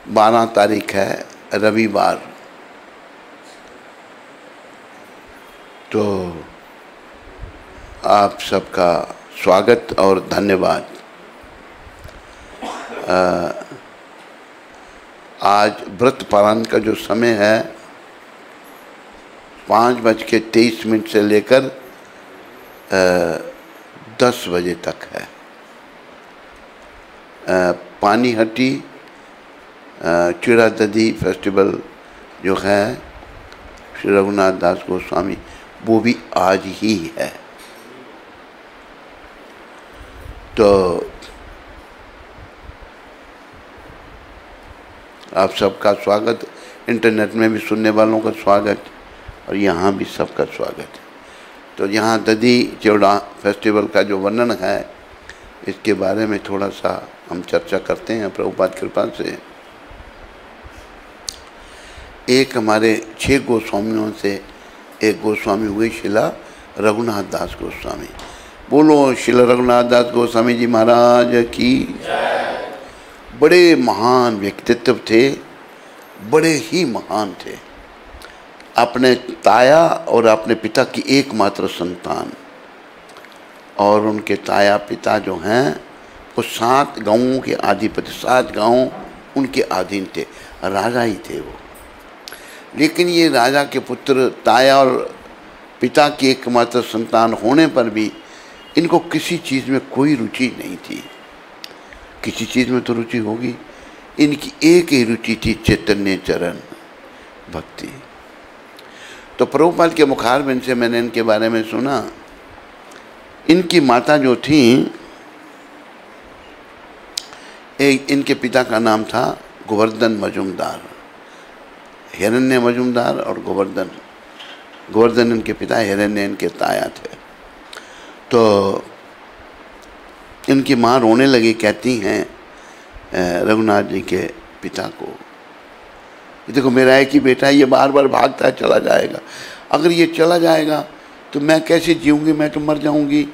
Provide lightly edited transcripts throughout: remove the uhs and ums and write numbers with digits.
12 तारीख है रविवार। तो आप सबका स्वागत और धन्यवाद। आज व्रत पालन का जो समय है 5:23 से लेकर 10 बजे तक है। पानीहट्टी चिड़ाददी फेस्टिवल जो है श्री रघुनाथ दास गोस्वामी, वो भी आज ही है। तो आप सबका स्वागत, इंटरनेट में भी सुनने वालों का स्वागत और यहाँ भी सबका स्वागत है। तो यहाँ ददी चिड़ा फेस्टिवल का जो वर्णन है, इसके बारे में थोड़ा सा हम चर्चा करते हैं प्रभुपाद कृपा से। एक हमारे 6 गोस्वामियों से एक गोस्वामी हुए शिला रघुनाथ दास गोस्वामी। बोलो शिला रघुनाथ दास गोस्वामी जी महाराज की। बड़े महान व्यक्तित्व थे, बड़े ही महान थे। अपने ताया और अपने पिता की एकमात्र संतान, और उनके ताया पिता जो हैं वो 7 गांवों के अधिपति, 7 गांव उनके अधीन थे, राजा ही थे वो। लेकिन ये राजा के पुत्र ताया और पिता की एकमात्र संतान होने पर भी इनको किसी चीज़ में कोई रुचि नहीं थी। किसी चीज़ में तो रुचि होगी, इनकी एक ही रुचि थी, चैतन्य चरण भक्ति। तो प्रभुपाद के मुखारबिंद से मैंने इनके बारे में सुना। इनकी माता जो थी, इनके पिता का नाम था गोवर्धन मजुमदार, हिरण्य मजुमदार और गोवर्धन। गोवर्धन इनके पिता, हिरण्य इनके ताया थे। तो इनकी माँ रोने लगी, कहती हैं रघुनाथ जी के पिता को, देखो मेरा एक ही बेटा है, ये बार बार भागता है, चला जाएगा। अगर ये चला जाएगा तो मैं कैसे जीऊँगी, मैं तो मर जाऊँगी।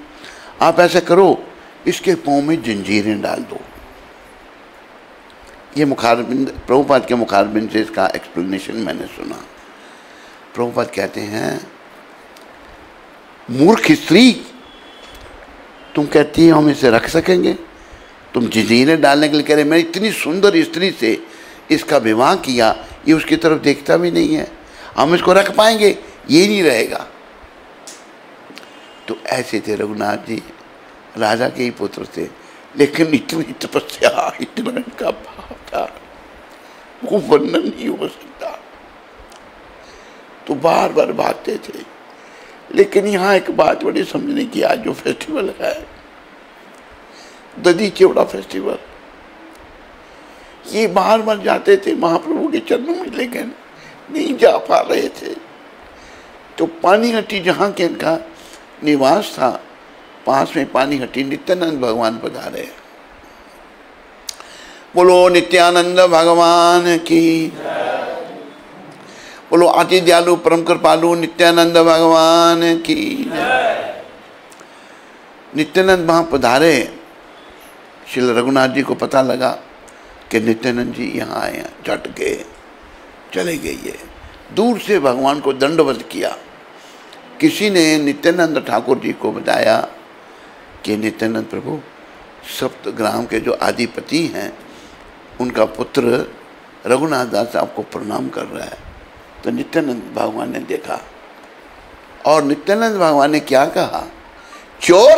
आप ऐसा करो, इसके पाँव में जंजीरें डाल दो। ये मुखारबिंद, प्रभुपाद के मुखारबिंद से इसका एक्सप्लेनेशन मैंने सुना। प्रभुपाद कहते हैं, मूर्ख स्त्री, तुम कहती हो हम इसे रख सकेंगे? तुम जंजीरें डालने के लिए कह रहे, मैं इतनी सुंदर स्त्री से इसका विवाह किया, ये उसकी तरफ देखता भी नहीं है, हम इसको रख पाएंगे? ये नहीं रहेगा। तो ऐसे थे रघुनाथ जी, राजा के ही पुत्र थे, लेकिन इतनी तपस्या, इतना इनका भाव था, वो वर्णन नहीं हो सकता। तो बार बार भागते थे। लेकिन यहाँ एक बात बड़ी समझने की, आज जो फेस्टिवल है ददी चिवड़ा फेस्टिवल, ये बार बार जाते थे महाप्रभु के चरणों में, लेकिन नहीं जा पा रहे थे। तो पानीहट्टी जहाँ के इनका निवास था, पास में पानीहट्टी नित्यानंद भगवान पधारे। बोलो नित्यानंद भगवान की। बोलो अति दयालु परम कृपालु नित्यानंद भगवान की। नित्यानंद वहाँ पधारे। श्री रघुनाथ जी को पता लगा कि नित्यानंद जी यहाँ आए हैं, झट गए, चले गए। ये दूर से भगवान को दंडवत किया। किसी ने नित्यानंद ठाकुर जी को बताया कि नित्यानंद प्रभु, सप्तग्राम के जो अधिपति हैं उनका पुत्र रघुनाथ दास आपको प्रणाम कर रहा है। तो नित्यानंद भगवान ने देखा और नित्यानंद भगवान ने क्या कहा? चोर,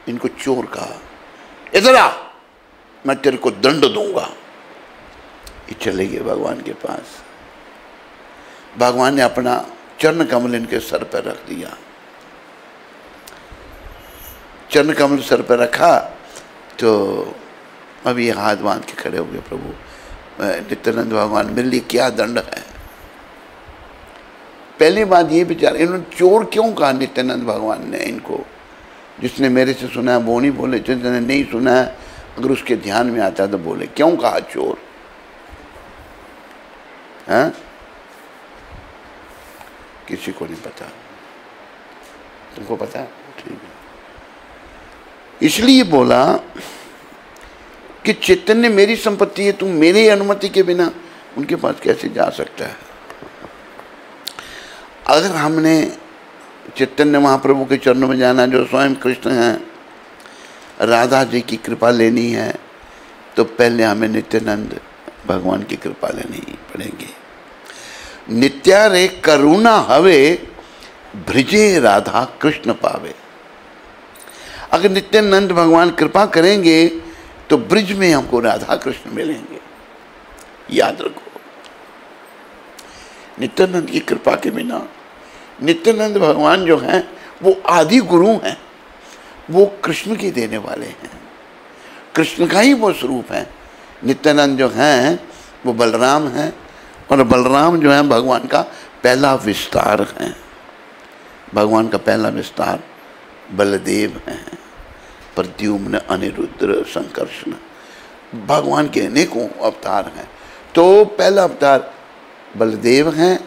इनको चोर कहा, इधर आ, मैं तेरे को दंड दूंगा। ये चले गए भगवान के पास। भगवान ने अपना चरण कमल इनके सर पर रख दिया। चरण कमल सर पर रखा तो अब ये हाथ बांध के खड़े हो गए, प्रभु नित्यानंद भगवान मेरे लिए क्या दंड है? पहली बात ये विचार, इन्होंने चोर क्यों कहा नित्यानंद भगवान ने इनको? जिसने मेरे से सुना है वो नहीं बोले, जिसने नहीं सुना है अगर उसके ध्यान में आता तो बोले। क्यों कहा चोर? हैं? किसी को नहीं पता। तुमको पता है? ठीक है। इसलिए बोला कि चैतन्य मेरी संपत्ति है, तू मेरी अनुमति के बिना उनके पास कैसे जा सकता है। अगर हमने चैतन्य महाप्रभु के चरणों में जाना, जो स्वयं कृष्ण हैं, राधा जी की कृपा लेनी है, तो पहले हमें नित्यानंद भगवान की कृपा लेनी पड़ेगी। नित्या रे करुणा हवे भ्रजे राधा कृष्ण पावे। अगर नित्यानंद भगवान कृपा करेंगे तो ब्रिज में हमको राधा कृष्ण मिलेंगे। याद रखो, नित्यानंद की कृपा के बिना, नित्यानंद भगवान जो हैं वो आदि गुरु हैं, वो कृष्ण की देने वाले हैं, कृष्ण का ही वो स्वरूप है। नित्यानंद जो हैं वो बलराम हैं, और बलराम जो है भगवान का पहला विस्तार है। भगवान का पहला विस्तार बलदेव हैं, प्रद्युम्न, अनिरुद्ध, संकर्षण, भगवान के अनेकों अवतार हैं। तो पहला अवतार बलदेव हैं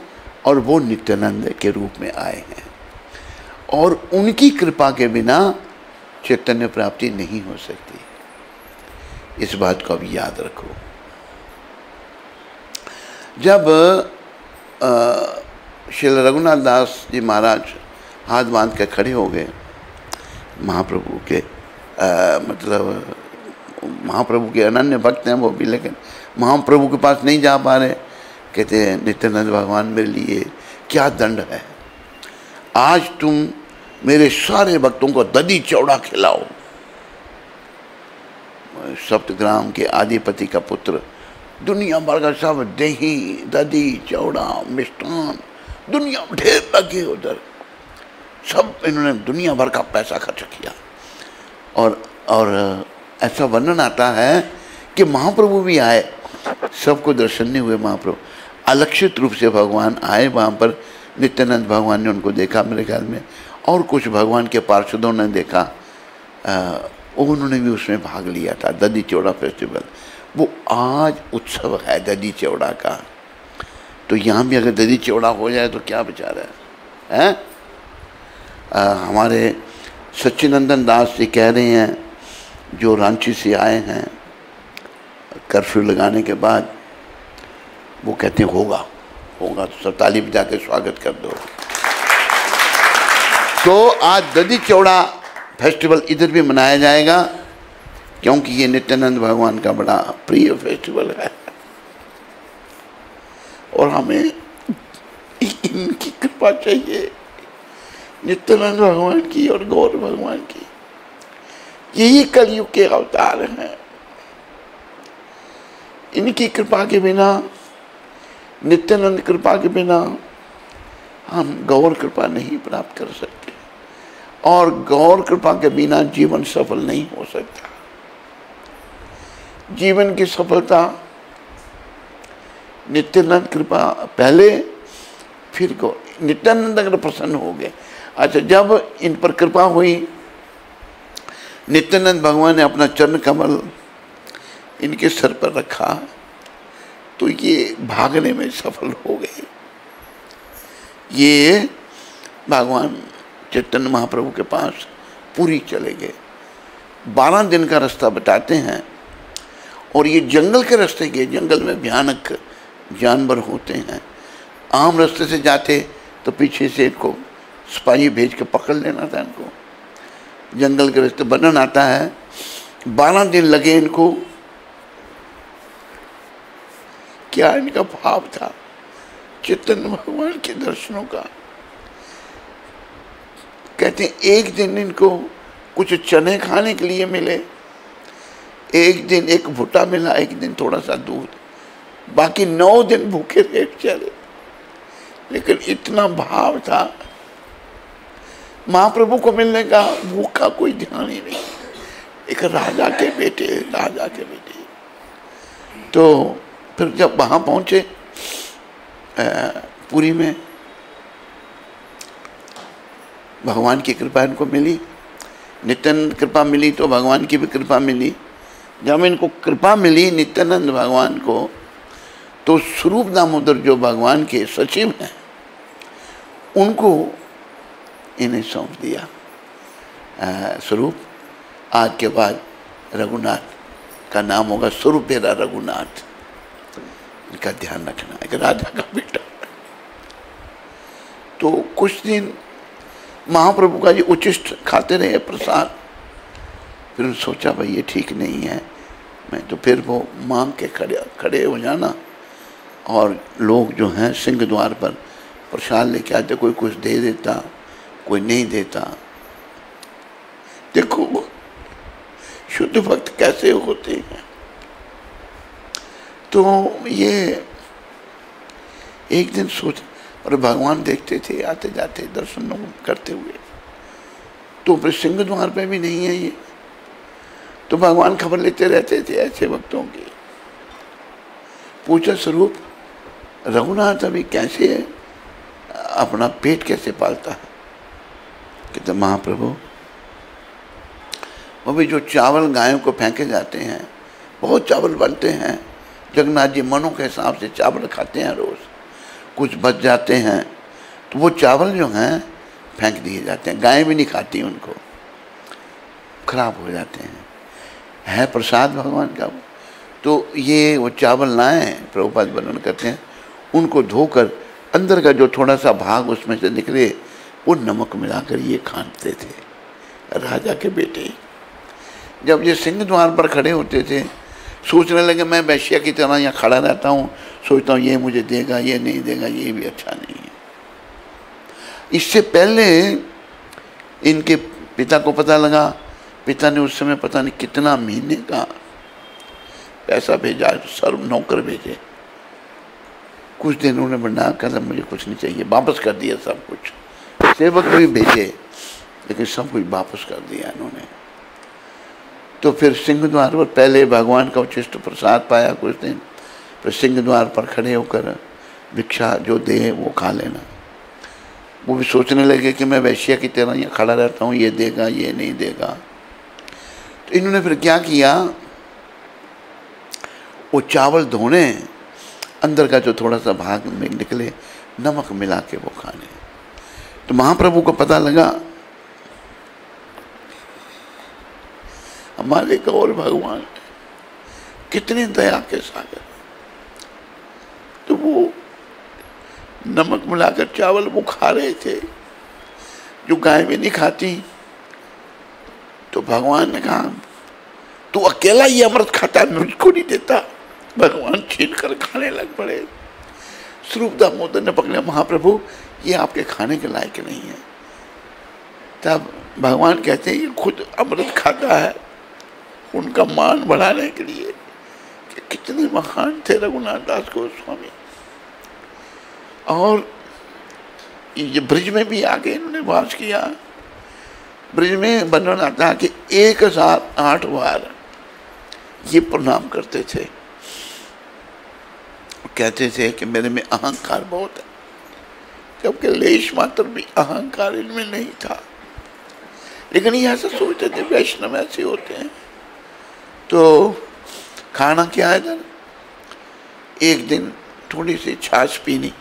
और वो नित्यानंद के रूप में आए हैं, और उनकी कृपा के बिना चैतन्य प्राप्ति नहीं हो सकती। इस बात को अब याद रखो। जब श्री रघुनाथ दास जी महाराज हाथ बांध के खड़े हो गए महाप्रभु के, मतलब महाप्रभु के अनन्य भक्त हैं वो भी, लेकिन महाप्रभु के पास नहीं जा पा रहे। कहते हैं नित्यानंद भगवान मेरे लिए क्या दंड है, आज तुम मेरे सारे भक्तों को दधी चौड़ा खिलाओ। सप्तग्राम के आदिपति का पुत्र, दुनिया भर का सब दही, दधी, चौड़ा, मिष्टान, दुनिया में ढेर लगे उधर, सब इन्होंने दुनिया भर का पैसा खर्च किया। और ऐसा वर्णन आता है कि महाप्रभु भी आए, सबको दर्शन नहीं हुए। महाप्रभु अलक्षित रूप से भगवान आए वहाँ पर। नित्यानंद भगवान ने उनको देखा मेरे ख्याल में, और कुछ भगवान के पार्षदों ने देखा, उन्होंने भी उसमें भाग लिया था। दधी चौड़ा फेस्टिवल वो आज उत्सव है दधी चौड़ा का। तो यहाँ भी अगर दधी चौड़ा हो जाए तो क्या बेचारा है। हमारे सच्चिनंदन दास जी कह रहे हैं, जो रांची से आए हैं कर्फ्यू लगाने के बाद, वो कहते हैं होगा होगा, तो सब ताली बजा के स्वागत कर दो। तो आज दधी चौड़ा फेस्टिवल इधर भी मनाया जाएगा, क्योंकि ये नित्यानंद भगवान का बड़ा प्रिय फेस्टिवल है, और हमें इनकी कृपा चाहिए, नित्यानंद भगवान की और गौर भगवान की। यही कलयुग के अवतार हैं। इनकी कृपा के बिना, नित्यानंद कृपा के बिना हम गौर कृपा नहीं प्राप्त कर सकते, और गौर कृपा के बिना जीवन सफल नहीं हो सकता। जीवन की सफलता नित्यानंद कृपा पहले, फिर गौर। नित्यानंद अगर प्रसन्न हो गए, अच्छा जब इन पर कृपा हुई, नित्यानंद भगवान ने अपना चरण कमल इनके सर पर रखा, तो ये भागने में सफल हो गए। ये भगवान चैतन्य महाप्रभु के पास पूरी चले गए। 12 दिन का रास्ता बताते हैं, और ये जंगल के रास्ते गए। जंगल में भयानक जानवर होते हैं। आम रास्ते से जाते तो पीछे से इनको सिपाही भेज के पकड़ लेना था इनको। जंगल के रास्ते वर्णन आता है 12 दिन लगे इनको। क्या इनका भाव था चैतन्य भगवान के दर्शनों का। कहते हैं एक दिन इनको कुछ चने खाने के लिए मिले, एक दिन एक भुट्टा मिला, एक दिन थोड़ा सा दूध, बाकी 9 दिन भूखे रहे चले। लेकिन इतना भाव था महाप्रभु को मिलने का, भूख का कोई ध्यान ही नहीं। एक राजा के बेटे, तो फिर जब वहाँ पहुँचे पुरी में, भगवान की कृपा इनको मिली। नित्यानंद कृपा मिली तो भगवान की भी कृपा मिली। जब इनको कृपा मिली नित्यानंद भगवान को, तो स्वरूप दामोदर जो भगवान के सचिव हैं, उनको इन्हें सौंप दिया। स्वरूप आज के बाद रघुनाथ का नाम होगा स्वरूपेरा रघुनाथ। इनका ध्यान रखना, एक राजा का बेटा। तो कुछ दिन महाप्रभु का ये उचिष्ट खाते रहे प्रसाद। फिर उन्होंने सोचा भाई ये ठीक नहीं है, मैं तो फिर वो मांग के खड़े हो जाना। और लोग जो हैं सिंह द्वार पर प्रसाद लेके आते, कोई कुछ दे देता, कोई नहीं देता। देखो शुद्ध भक्त कैसे होते हैं। तो ये एक दिन सोच, और भगवान देखते थे आते जाते दर्शन करते हुए, तो फिर सिंह द्वार पे भी नहीं है ये। तो भगवान खबर लेते रहते थे ऐसे भक्तों की। पूछा स्वरूप रघुनाथ अभी कैसे है, अपना पेट कैसे पालता है? कहते महाप्रभु वो भी जो चावल गायों को फेंके जाते हैं, बहुत चावल बनते हैं, जगन्नाथ जी मनों के हिसाब से चावल खाते हैं रोज, कुछ बच जाते हैं तो वो चावल जो हैं फेंक दिए जाते हैं, गायें भी नहीं खाती, उनको खराब हो जाते हैं, है प्रसाद भगवान का। तो ये वो चावल लाए, प्रभुपाद वर्णन करते हैं, उनको धोकर अंदर का जो थोड़ा सा भाग उसमें से निकले वो नमक मिलाकर ये खाते थे राजा के बेटे। जब ये सिंह द्वार पर खड़े होते थे, सोचने लगे मैं वैश्या की तरह यहाँ खड़ा रहता हूँ, सोचता हूँ ये मुझे देगा, ये नहीं देगा, ये भी अच्छा नहीं है। इससे पहले इनके पिता को पता लगा, पिता ने उस समय पता नहीं कितना महीने का पैसा भेजा, सर्व नौकर भेजे। कुछ दिन उन्होंने बना कर मुझे कुछ नहीं चाहिए, वापस कर दिया सब कुछ। सेवक भी भेजे लेकिन सब कुछ वापस कर दिया इन्होंने। तो फिर सिंह द्वार पर पहले भगवान का उचिष्ट प्रसाद पाया कुछ दिन, फिर सिंह द्वार पर खड़े होकर भिक्षा जो दे वो खा लेना। वो भी सोचने लगे कि मैं वैश्या की तरह यहाँ खड़ा रहता हूँ, ये देगा ये नहीं देगा। तो इन्होंने फिर क्या किया, वो चावल धोने, अंदर का जो थोड़ा सा भाग में निकले नमक मिला के वो खाने। तो महाप्रभु को पता लगा हमारे गौर भगवान कितने दया के सागर। तो वो नमक मिलाकर चावल वो खा रहे थे जो गाय भी नहीं खाती। तो भगवान ने कहा तू अकेला ही अमृत खाता, मुझको नहीं देता। भगवान छीन कर खाने लग पड़े। स्वरूप दामोदर ने पकड़ा, महाप्रभु ये आपके खाने के लायक नहीं है। तब भगवान कहते हैं ये खुद अमृत खाता है, उनका मान बढ़ाने के लिए कि कितने महान थे रघुनाथ दास गोस्वामी। और ये ब्रिज में भी आके इन्होंने वास किया। ब्रिज में वर्णन आता है कि 1008 बार ये प्रणाम करते थे, कहते थे कि मेरे में अहंकार बहुत है, जबकि लेश मात्र भी अहंकार इनमें नहीं था। लेकिन ये ऐसा सोचते थे वैष्णव ऐसे होते हैं। तो खाना क्या है इधर, एक दिन थोड़ी सी छाछ पीनी,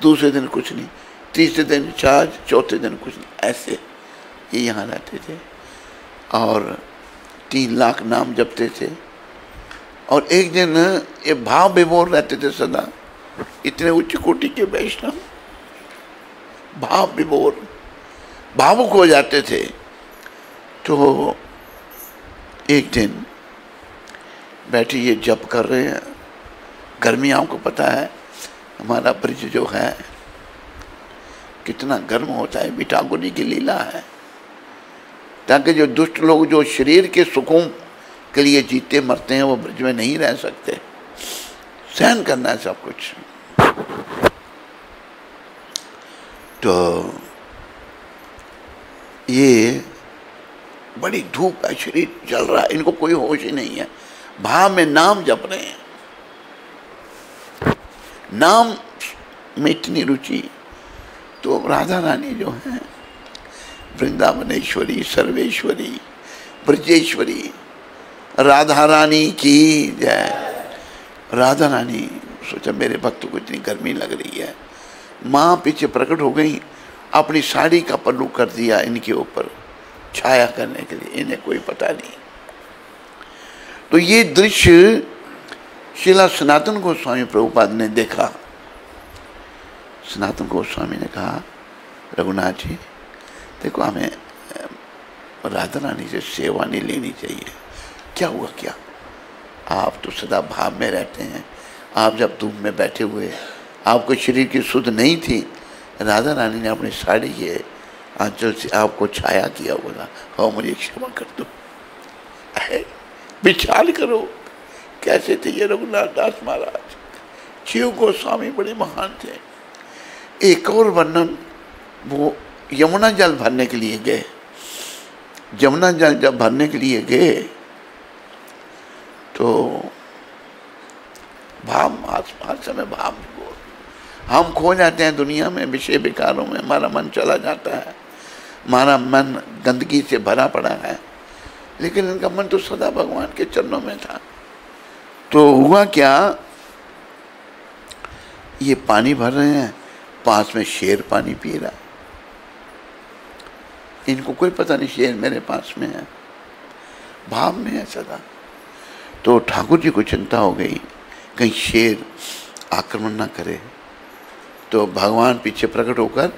दूसरे दिन कुछ नहीं, तीसरे दिन छाछ, चौथे दिन कुछ नहीं, ऐसे ये यहाँ रहते थे। और 3 लाख नाम जपते थे। और एक दिन ये भाव विभोर रहते थे सदा, इतने उच्च कोटि के वैष्णव भाव विभोर, भावुक हो जाते थे। तो एक दिन बैठे ये जप कर रहे हैं, गर्मी आपको पता है हमारा ब्रिज जो है कितना गर्म होता है, बिटागुनी की लीला है, ताकि जो दुष्ट लोग जो शरीर के सुखों के लिए जीते मरते हैं वो ब्रिज में नहीं रह सकते, सहन करना है सब कुछ। तो ये बड़ी धूप है, शरीर जल रहा है, इनको कोई होश ही नहीं है, भाव में नाम जप रहे हैं, नाम में इतनी रुचि। तो राधा रानी जो है वृंदावनेश्वरी, सर्वेश्वरी, ब्रजेश्वरी, राधा रानी की जय। राधा रानी सोचा मेरे भक्त को इतनी गर्मी लग रही है, माँ पीछे प्रकट हो गई, अपनी साड़ी का पल्लू कर दिया इनके ऊपर छाया करने के लिए, इन्हें कोई पता नहीं। तो ये दृश्य श्रीला सनातन गोस्वामी प्रभुपाद ने देखा। सनातन गोस्वामी ने कहा, रघुनाथ जी देखो, हमें राधा रानी से सेवा नहीं लेनी चाहिए। क्या हुआ क्या? आप तो सदा भाव में रहते हैं। आप जब धूप में बैठे हुए, आपको शरीर की सुध नहीं थी, राधा रानी ने अपनी साड़ी के आंचल से आपको छाया किया। बोला, हाँ मुझे क्षमा कर दो। विचार करो कैसे थे ये रघुनाथ दास महाराज। शिव गोस्वामी बड़े महान थे। एक और वर्णन, वो यमुना जल भरने के लिए गए। यमुना जल जब भरने के लिए गए तो भाव, हर समय भाव, हम खो जाते हैं दुनिया में, विषय विकारों में हमारा मन चला जाता है, हमारा मन गंदगी से भरा पड़ा है। लेकिन इनका मन तो सदा भगवान के चरणों में था। तो हुआ क्या, ये पानी भर रहे हैं, पास में शेर पानी पी रहा है। इनको कोई पता नहीं शेर मेरे पास में है, भाव में है सदा। तो ठाकुर जी को चिंता हो गई कहीं शेर आक्रमण ना करे। तो भगवान पीछे प्रकट होकर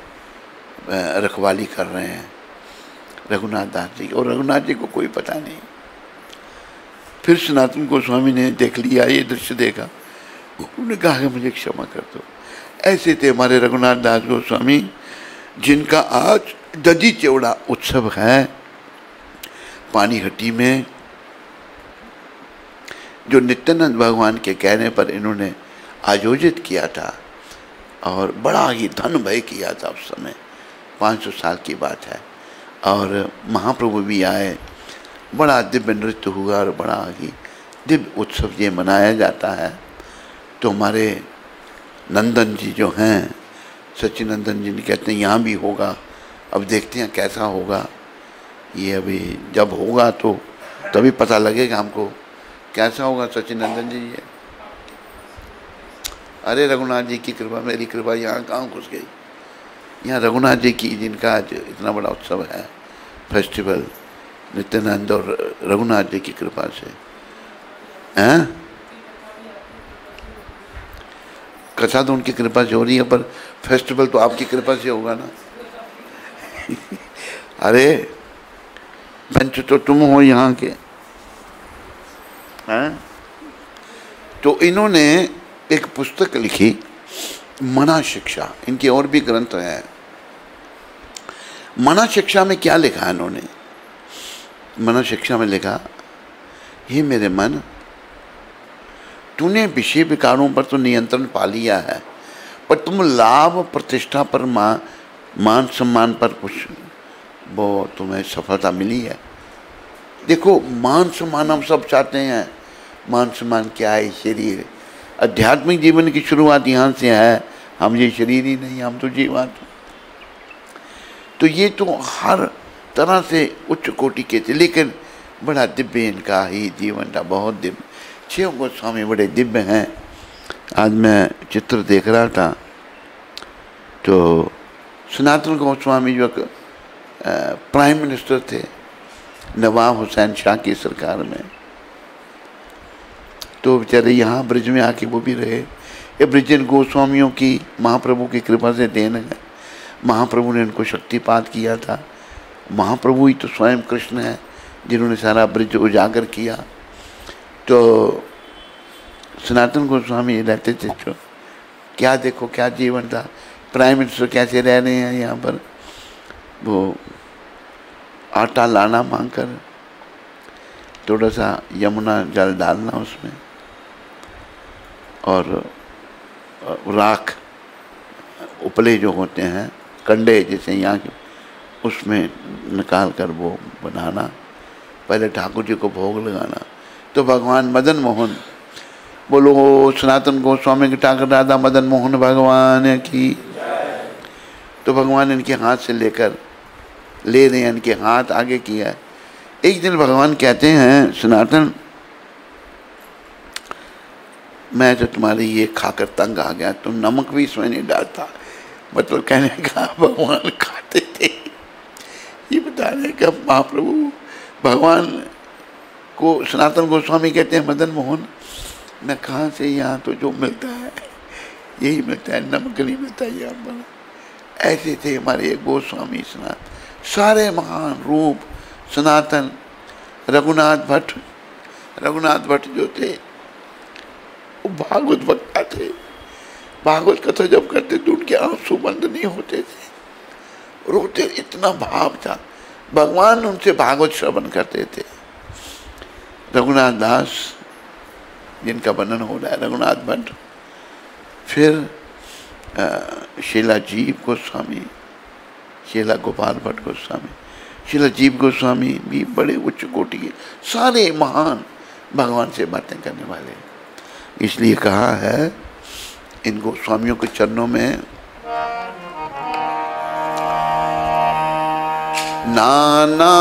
रखवाली कर रहे हैं रघुनाथ दास जी, और रघुनाथ जी को कोई पता नहीं। फिर सनातन गोस्वामी ने देख लिया, ये दृश्य देखा, उन्होंने कहा कि मुझे क्षमा कर दो। ऐसे थे हमारे रघुनाथ दास गोस्वामी, जिनका आज दधी चौड़ा उत्सव है पानीहट्टी में, जो नित्यानंद भगवान के कहने पर इन्होंने आयोजित किया था। और बड़ा ही धन भय किया था उस समय, 500 साल की बात है। और महाप्रभु भी आए, बड़ा दिव्य नृत्य हुआ और बड़ा ही दिव्य उत्सव ये मनाया जाता है। तो हमारे नंदन जी जो हैं, सच्चिनंदन जी कहते हैं यहाँ भी होगा। अब देखते हैं कैसा होगा ये, अभी जब होगा तो तभी पता लगेगा हमको कैसा होगा। सच्चिनंदन जी ये, अरे रघुनाथ जी की कृपा, मेरी कृपा यहाँ कहाँ घुस गई। यहाँ रघुनाथ जी की, जिनका आज इतना बड़ा उत्सव है, फेस्टिवल, नित्यानंद और रघुनाथ जी की कृपा से हैं। कथा तो उनकी कृपा से हो रही है, पर फेस्टिवल तो आपकी कृपा से होगा ना। अरे पंच तो तुम हो यहाँ के हैं। तो इन्होंने एक पुस्तक लिखी, मना शिक्षा। इनके और भी ग्रंथ हैं। मना शिक्षा में क्या लिखा है इन्होंने? मना शिक्षा में लिखा, हे मेरे मन, तूने विषय विकारों पर तो नियंत्रण पा लिया है, पर तुम लाभ प्रतिष्ठा पर, मान सम्मान पर कुछ वो तुम्हें सफलता मिली है। देखो, मान सम्मान हम सब चाहते हैं। मान सम्मान क्या है? शरीर। आध्यात्मिक जीवन की शुरुआत यहाँ से है। हम ये शरीर ही नहीं, हम तो जीवात्मा। तो ये तो हर तरह से उच्च कोटि के थे, लेकिन बड़ा दिव्य इनका ही जीवन था, बहुत दिव्य। शिव गोस्वामी बड़े दिव्य हैं। आज मैं चित्र देख रहा था, तो सनातन गोस्वामी जो प्राइम मिनिस्टर थे नवाब हुसैन शाह की सरकार में, तो बेचारे यहाँ ब्रिज में आके वो भी रहे। ये ब्रिजन गोस्वामियों की महाप्रभु की कृपा से देन है। महाप्रभु ने इनको शक्तिपात किया था। महाप्रभु ही तो स्वयं कृष्ण है, जिन्होंने सारा ब्रिज उजागर किया। तो सनातन गोस्वामी रहते थे, तो क्या देखो क्या जीवन था। प्राइम मिनिस्टर कैसे रह रहे हैं यहाँ पर, वो आटा लाना मांगकर, थोड़ा सा यमुना जल डालना उसमें, और राख उपले जो होते हैं, कंडे जैसे यहाँ के, उसमें निकाल कर वो बनाना, पहले ठाकुर जी को भोग लगाना। तो भगवान मदन मोहन, बोलो सनातन गोस्वामी के ठाकुर राधा मदन मोहन भगवान की। तो भगवान इनके हाथ से लेकर ले रहे हैं, इनके हाथ आगे किया है। एक दिन भगवान कहते हैं, सनातन मैं तो तुम्हारी ये खाकर तंग आ गया, तुम नमक भी इसमें नहीं डालता। मतलब कहने का भगवान खाते थे। ये बता रहे कि महाप्रभु भगवान को सनातन गोस्वामी कहते हैं मदन मोहन, मैं कहाँ से, यहाँ तो जो मिलता है यही मिलता है, नमक नहीं मिलता यहाँ पर। ऐसे थे हमारे गोस्वामी सनातन, सारे महान रूप सनातन। रघुनाथ भट्ट, रघुनाथ भट्ट जो थे वो भागवत वक्ता थे। भागवत कथा जब करते तो उनके आंसू बंद नहीं होते थे, रोते, इतना भाव था। भगवान उनसे भागवत श्रवण करते थे। रघुनाथ दास जिनका वर्णन हो रहा है, रघुनाथ भट्ट, फिर शीला जीव गोस्वामी, शीला गोपाल भट्ट गोस्वामी, शीला जीव गोस्वामी भी बड़े उच्च कोटि के, सारे महान भगवान से बातें करने वाले। इसलिए कहा है इन गोस्वामियों के चरणों में नाना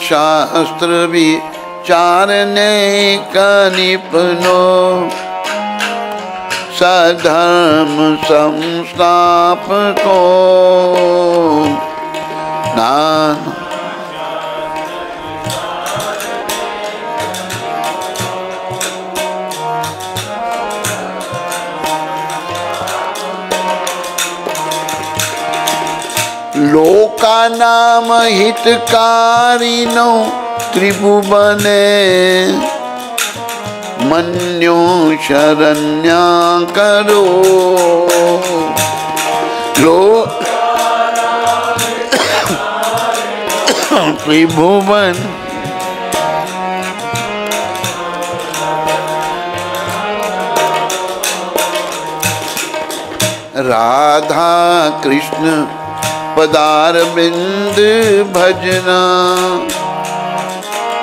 शास्त्र विचारने का निपुनो, सधर्म संस्थापको, नाना लोका नाम हितकारिनो त्रिभुवने, मन्यो शरण्या करो लो त्रिभुवन। राधा कृष्ण पदार बिंद भजना,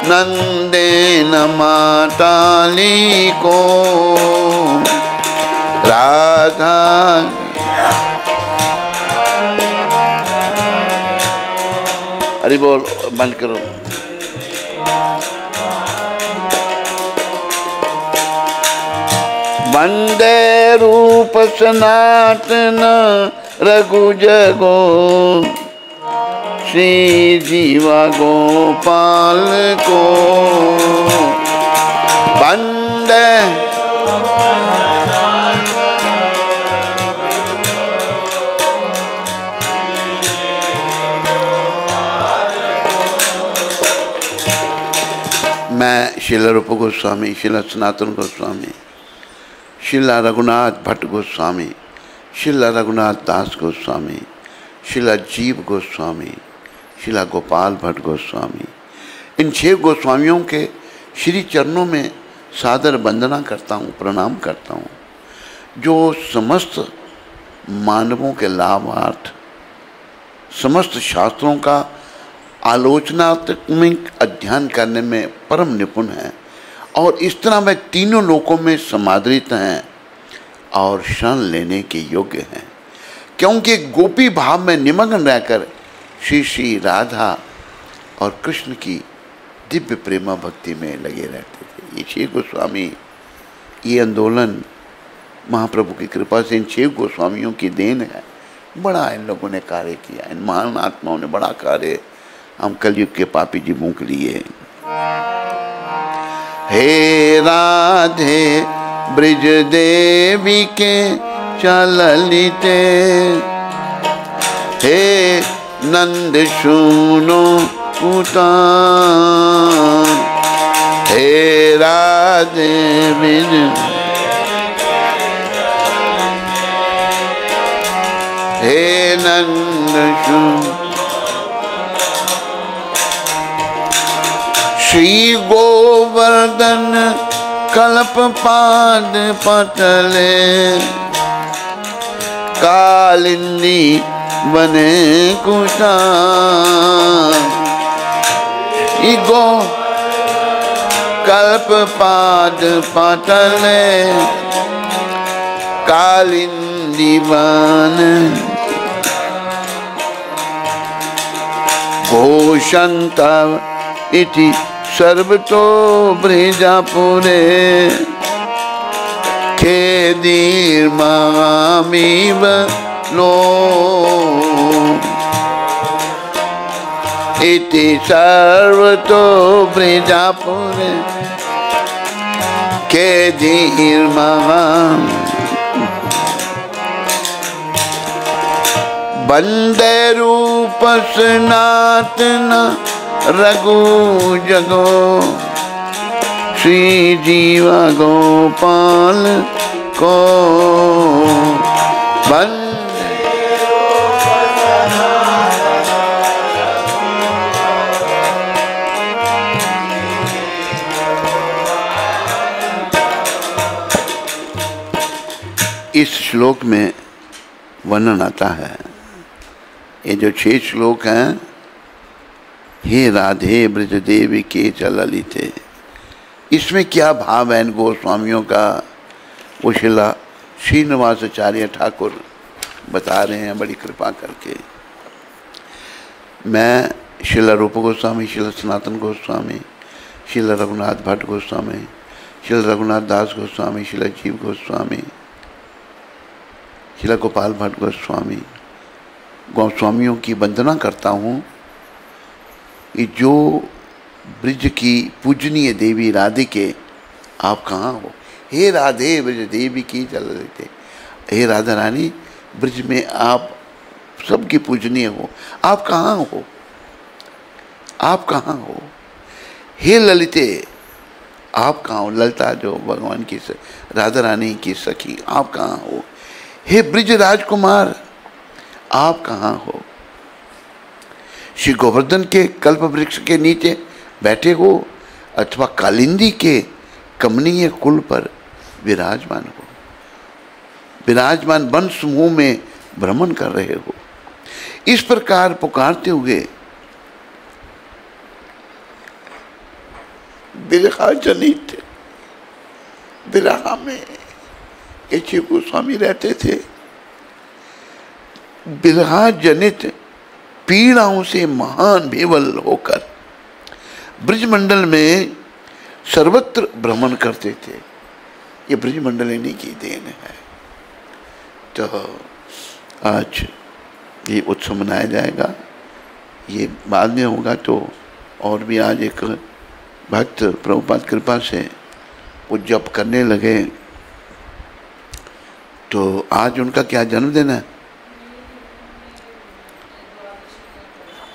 नंदेन माताली को राधा। अरे बोल, बंद करो। वंदे रूप सनातन रघु जगो, श्री जीवा गोपाल को वंदे। मैं शिला रूप गोस्वामी, शिला सनातन गोस्वामी, शिला रघुनाथ भट्ट गोस्वामी, शिला रघुनाथ दास गोस्वामी, शिला जीव गोस्वामी, शिला गोपाल भट्ट गोस्वामी, इन 6 गोस्वामियों के श्री चरणों में सादर वंदना करता हूँ, प्रणाम करता हूँ, जो समस्त मानवों के लाभार्थ समस्त शास्त्रों का आलोचनात्मक अध्ययन करने में परम निपुण हैं और इस तरह वे तीनों लोकों में समादृत हैं और शरण लेने के योग्य हैं, क्योंकि गोपी भाव में निमग्न रहकर श्री श्री राधा और कृष्ण की दिव्य प्रेमा भक्ति में लगे रहते थे। ये 6 गोस्वामी, ये आंदोलन महाप्रभु की कृपा से इन 6 गोस्वामियों की देन है। बड़ा इन लोगों ने कार्य किया, इन महान आत्माओं ने बड़ा कार्य हम कलयुग के पापी जीवों के लिए। हे राधे ब्रिज देवी के चललिते, हे नंद सुनो पुतान, हे राधे ब्रिज, हे नंद सुनो। श्री गोवर्धन कल्प पाद पतले, कालिंदी बने कुशान। गो कल्प पाद पतले, कालिंदी बने घोषंतव इति सर्वतो ब्रजापुरे, खेदीर्मामीव लो इति सर्वतो ब्रजापुरे, के धीर महान बंदे रूप सनातन रघु जगो श्री जीवा गोपाल को इस श्लोक में वर्णन आता है, ये जो 6 श्लोक हैं, हे राधे ब्रज देवी के ललिते, इसमें क्या भाव है इन गोस्वामियों का, वो शिला श्रीनिवासाचार्य ठाकुर बता रहे हैं बड़ी कृपा करके। मैं शिला रूप गोस्वामी, शिला सनातन गोस्वामी, शिला रघुनाथ भट्ट गोस्वामी, शिला रघुनाथ दास गोस्वामी, शिला जीव गोस्वामी, शिला गोपाल भट्ट गोस्वामी, गोस्वामियों की वंदना करता हूँ। ये जो ब्रज की पूजनीय देवी राधिके, आप कहाँ हो? हे राधे ब्रज देवी की चल लेते, हे राधा रानी, ब्रज में आप सबकी पूजनीय हो, आप कहाँ हो? आप कहाँ हो? हे ललिते, आप कहाँ हो? ललिता जो भगवान की राधा रानी की सखी, आप कहाँ हो? हे ब्रज राजकुमार, आप कहाँ हो? श्री गोवर्धन के कल्प वृक्ष के नीचे बैठे हो अथवा कालिंदी के कमनीय कुल पर विराजमान हो, विराजमान वन समूह में भ्रमण कर रहे हो। इस प्रकार पुकारते हुए विरहा जनित, विरहा में ये गोस्वामी रहते थे, विरहा जनित पीड़ाओं से महान विवल होकर ब्रजमंडल में सर्वत्र भ्रमण करते थे। ये ब्रजमंडल इन्हीं की देन है। तो आज ये उत्सव मनाया जाएगा, ये बाद में होगा। तो और भी आज एक भक्त प्रभुपाद कृपा से वो जप करने लगे। तो आज उनका क्या जन्मदिन है?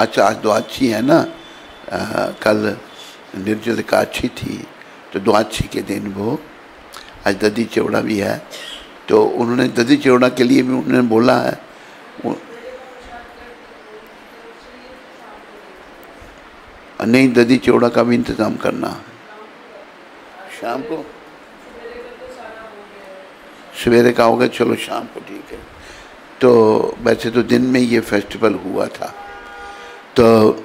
अच्छा, आज द्वादशी है ना, कल निर्जल एकादशी थी, तो द्वादशी के दिन वो आज दधी चौड़ा भी है। तो उन्होंने दधी चौड़ा के लिए भी उन्होंने बोला है, नहीं दधी चौड़ा का भी इंतज़ाम करना शाम को, सवेरे का होगा, चलो शाम को ठीक है। तो वैसे तो दिन में ये फेस्टिवल हुआ था, तो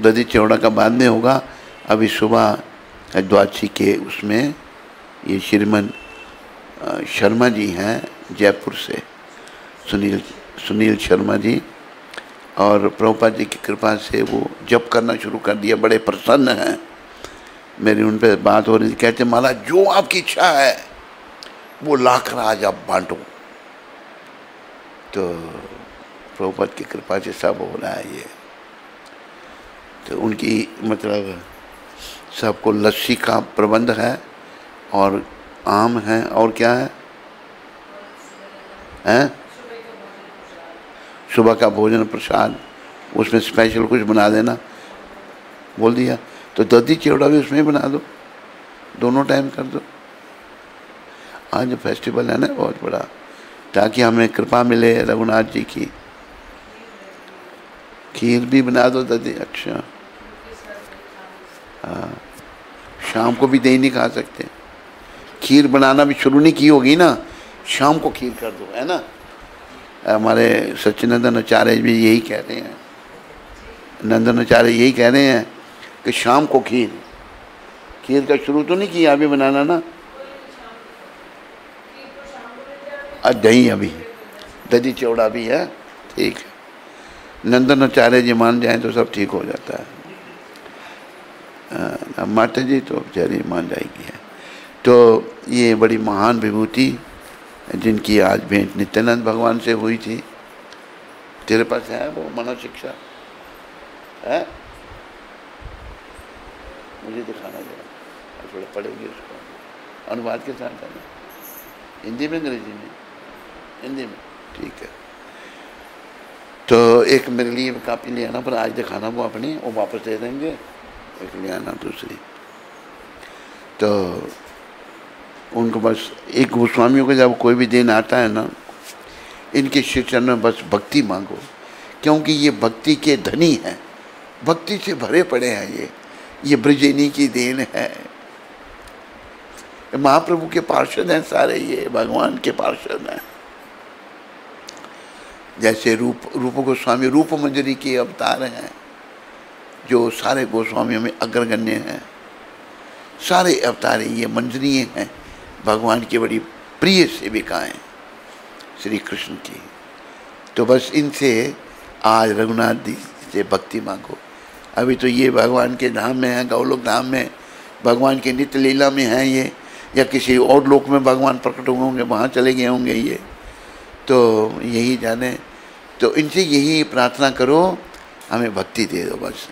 दधी चौड़ा का बाद में होगा। अभी सुबह द्वादशी के उसमें ये श्रीमन शर्मा जी हैं जयपुर से, सुनील शर्मा जी, और प्रभुपाद जी की कृपा से वो जप करना शुरू कर दिया। बड़े प्रसन्न हैं। मेरी उन पर बात हो रही थी, कहते महाराज जो आपकी इच्छा है वो लाकर आज आप बांटो। तो प्रभुपाद की कृपा से सब हो रहा है ये। तो उनकी मतलब सबको लस्सी का प्रबंध है और आम है, और क्या है? हैं? सुबह का भोजन प्रसाद, उसमें स्पेशल कुछ बना देना बोल दिया। तो दधी चिवड़ा भी उसमें बना दो, दोनों टाइम कर दो। आज फेस्टिवल है ना बहुत बड़ा, ताकि हमें कृपा मिले रघुनाथ जी की। खीर भी बना दो दधी। अच्छा हाँ, शाम को भी दही नहीं खा सकते। खीर बनाना भी शुरू नहीं की होगी ना, शाम को खीर कर दो, है ना। हमारे सच्चिनंदन आचार्य भी यही कह रहे हैं, नंदन आचार्य यही कह रहे हैं कि शाम को खीर का शुरू तो नहीं किया अभी बनाना ना। दही अभी, दही चौड़ा भी है, ठीक है। नंदन आचार्य जी मान जाए तो सब ठीक हो जाता है। माता जी तो बेचारी मान जाएगी है। तो ये बड़ी महान विभूति जिनकी आज भेंट नित्यानंद भगवान से हुई थी। तेरे पास है वो मनो शिक्षा है? मुझे दिखाना जरा। आपको थोड़ा पढ़ेगी उसको अनुवाद के साथ है ना, हिंदी में अंग्रेजी में? हिंदी में, ठीक है। तो एक मेरे लिए कापी ले आना, पर आज दिखाना वो अपनी, वो वापस दे देंगे, एक ले आना दूसरी। तो उनको बस एक गोस्वामियों को जब कोई भी दिन आता है ना, इनके श्री चरण में बस भक्ति मांगो, क्योंकि ये भक्ति के धनी हैं, भक्ति से भरे पड़े हैं। ये ब्रजेनी की देन है, महाप्रभु के पार्षद हैं सारे, ये भगवान के पार्षद हैं। जैसे रूप गोस्वामी रूप मंजरी के अवतार हैं, जो सारे गोस्वामियों में अग्रगण्य हैं। सारे अवतार ये मंजरी हैं, भगवान की बड़ी प्रिय सेविकाएं श्री कृष्ण की। तो बस इनसे आज रघुनाथ जी से भक्ति मांगो। अभी तो ये भगवान के धाम में हैं, गौलोक धाम में, भगवान के नित्य लीला में हैं ये, या किसी और लोक में भगवान प्रकट हुए होंगे, वहाँ चले गए होंगे ये, तो यही जाने। तो इनसे यही प्रार्थना करो, हमें भक्ति दे दो। बस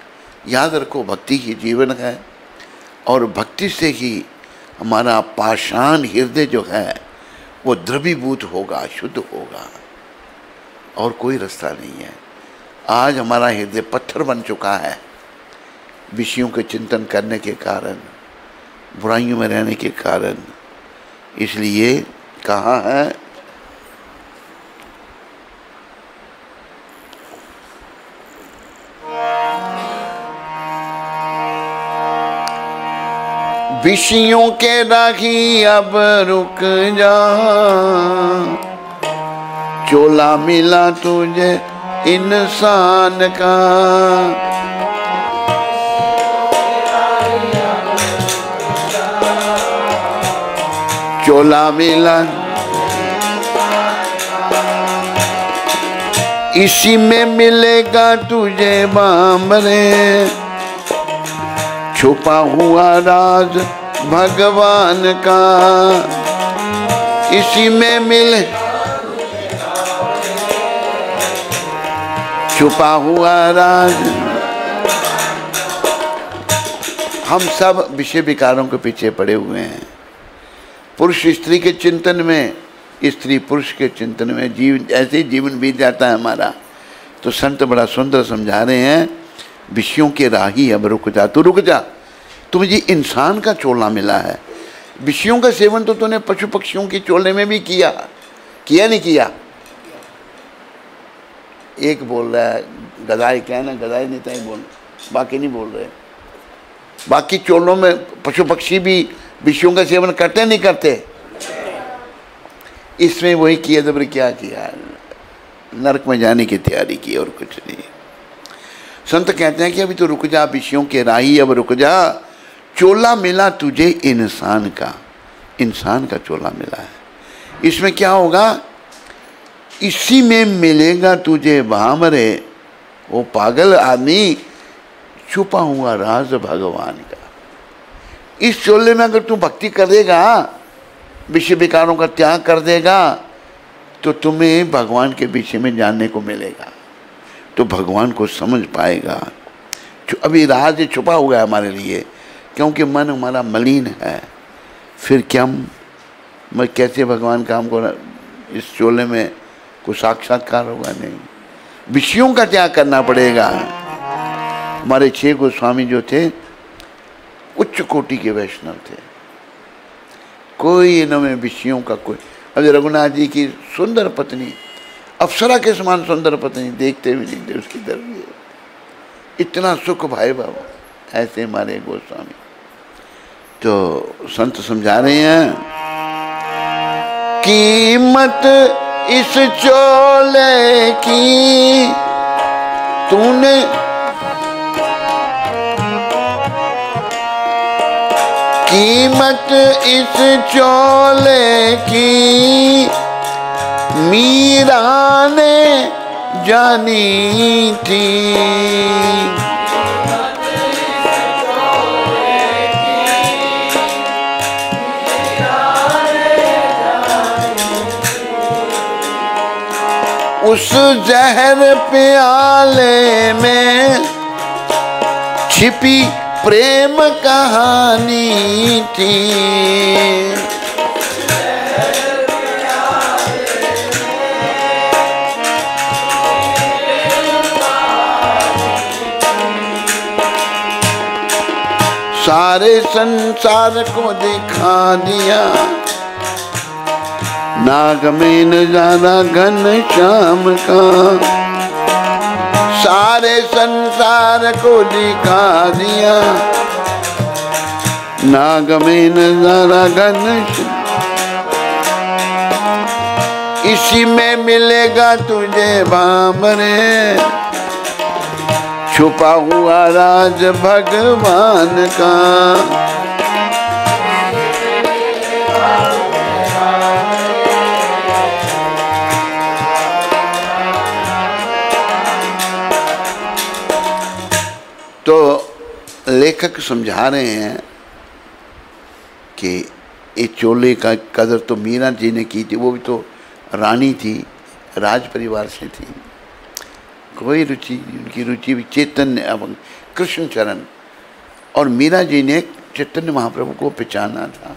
याद रखो, भक्ति ही जीवन है, और भक्ति से ही हमारा पाषाण हृदय जो है वो द्रवीभूत होगा, शुद्ध होगा, और कोई रास्ता नहीं है। आज हमारा हृदय पत्थर बन चुका है विषयों के चिंतन करने के कारण, बुराइयों में रहने के कारण। इसलिए कहा है विषयों के राही अब रुक जा, चोला मिला तुझे इंसान का। चोला मिला इसी में मिलेगा तुझे बामरे, छुपा हुआ राज भगवान का। इसी में मिले छुपा हुआ राज। हम सब विषय विकारों के पीछे पड़े हुए हैं। पुरुष स्त्री के चिंतन में, स्त्री पुरुष के चिंतन में जीवन, ऐसे ही जीवन बीत जाता है हमारा। तो संत बड़ा सुंदर समझा रहे हैं, विषयों के राही अब रुक जा। तू रुक जा, तुझे इंसान का चोला मिला है। विषयों का सेवन तो तूने पशु पक्षियों के चोले में भी किया नहीं किया? एक बोल रहा है गदाई, क्या है ना, गदाई नहीं था बोल, बाकी नहीं बोल रहे। बाकी चोलों में पशु पक्षी भी विषयों का सेवन करते नहीं करते? इसमें वही किया तो फिर क्या किया, नरक में जाने की तैयारी की और कुछ नहीं। संत कहते हैं कि अभी तो रुक जा, विषयों के राही अब रुक जा, चोला मिला तुझे इंसान का। इंसान का चोला मिला है। इसमें क्या होगा, इसी में मिलेगा तुझे भामरे, वो पागल आदमी, छुपा हुआ राज भगवान का। इस चोले में अगर तू भक्ति कर देगा, विषय विकारों का त्याग कर देगा, तो तुम्हें भगवान के विषय में जानने को मिलेगा, तो भगवान को समझ पाएगा। अभी राज छुपा हुआ है हमारे लिए, क्योंकि मन हमारा मलिन है। फिर क्या मैं कैसे भगवान का हमको इस चोले में कोई साक्षात्कार होगा? नहीं, विषयों का त्याग करना पड़ेगा। हमारे 6 गोस्वामी जो थे उच्च कोटि के वैष्णव थे, कोई इनमें विषयों का कोई। अभी रघुनाथ जी की सुंदर पत्नी, अप्सरा के समान सुंदर पत्नी, देखते भी देखते उसकी तरफ इतना सुख भाई बाबा, ऐसे हमारे गोस्वामी। तो संत समझा रहे हैं, कीमत इस चोले की तूने कीमत इस चोले की मीरा ने जानी थी। उस जहर प्याले में छिपी प्रेम कहानी थी। सारे संसार को दिखा दिया, नाग में नजारा घन श्याम का। सारे संसार को दिखा दिया, नाग में नजारा घन श्याम। इसी में मिलेगा तुझे बाबरे, छुपा हुआ राज भगवान का। तो लेखक समझा रहे हैं कि ये चोले का कदर तो मीरा जी ने की थी, वो भी तो रानी थी, राज परिवार से थी। कोई रुचि, उनकी रुचि भी चैतन्य कृष्ण चरण, और मीरा जी ने चैतन्य महाप्रभु को पहचाना था।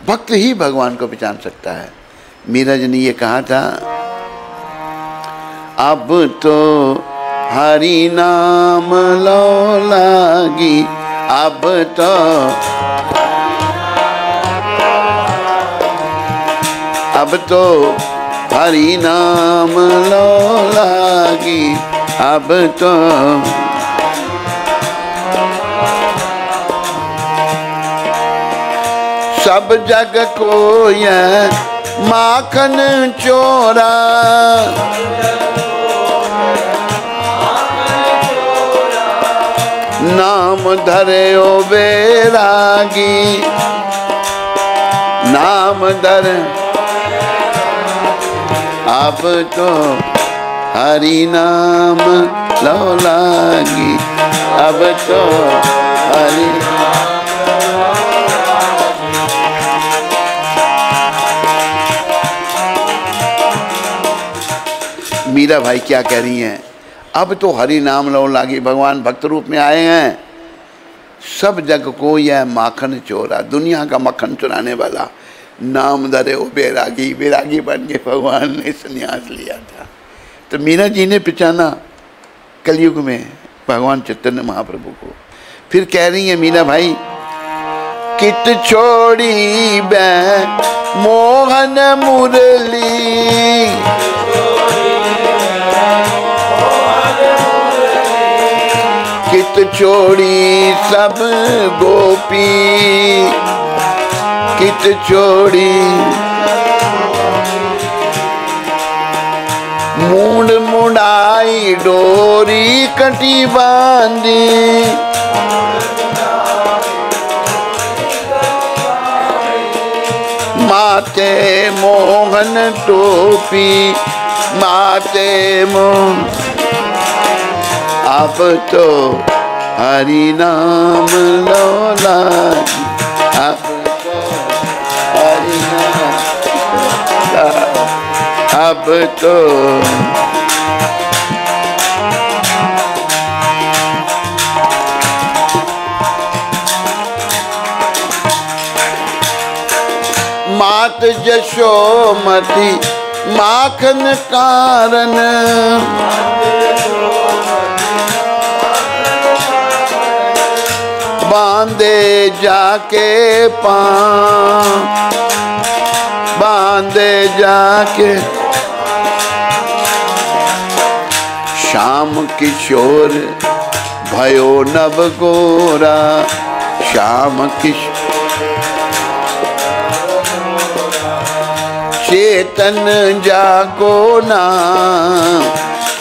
भक्त ही भगवान को पहचान सकता है। मीरा जी ने ये कहा था, अब तो हरि नाम लो लागी, अब तो हरि नाम लो लागी, अब तो सब जग को यह माखन चोरा। नाम धरे ओ बैरागी, नाम धरे अब तो हरि नाम लो लागी, अब तो हरि। मीरा भाई क्या कह रही हैं? अब तो हरि नाम लो लागी, भगवान भक्त रूप में आए हैं। सब जग को यह माखन चोरा, दुनिया का मक्खन चुराने वाला। नाम धरे ओ बैरागी, बैरागी बन के भगवान ने संन्यास लिया था। तो मीरा जी ने पहचाना कलयुग में भगवान चैतन्य महाप्रभु को। फिर कह रही है मीरा भाई, कित छोड़ी बै मोहन मुरली, कित छोड़ी सब गोपी, कित छोड़ी मूड मुड़ाई डोरी कटी बांधी, माथे मोहन टोपी, माथे मोहन। अब तो हरि नाम लो लागी, अब तो हरि नाम, अब तो मात जशोमती माखन कारण, बांधे जाके पांव, बांधे जाके। श्याम किशोर भयो नव गोरा, श्याम किशोर चेतन जाको नाम,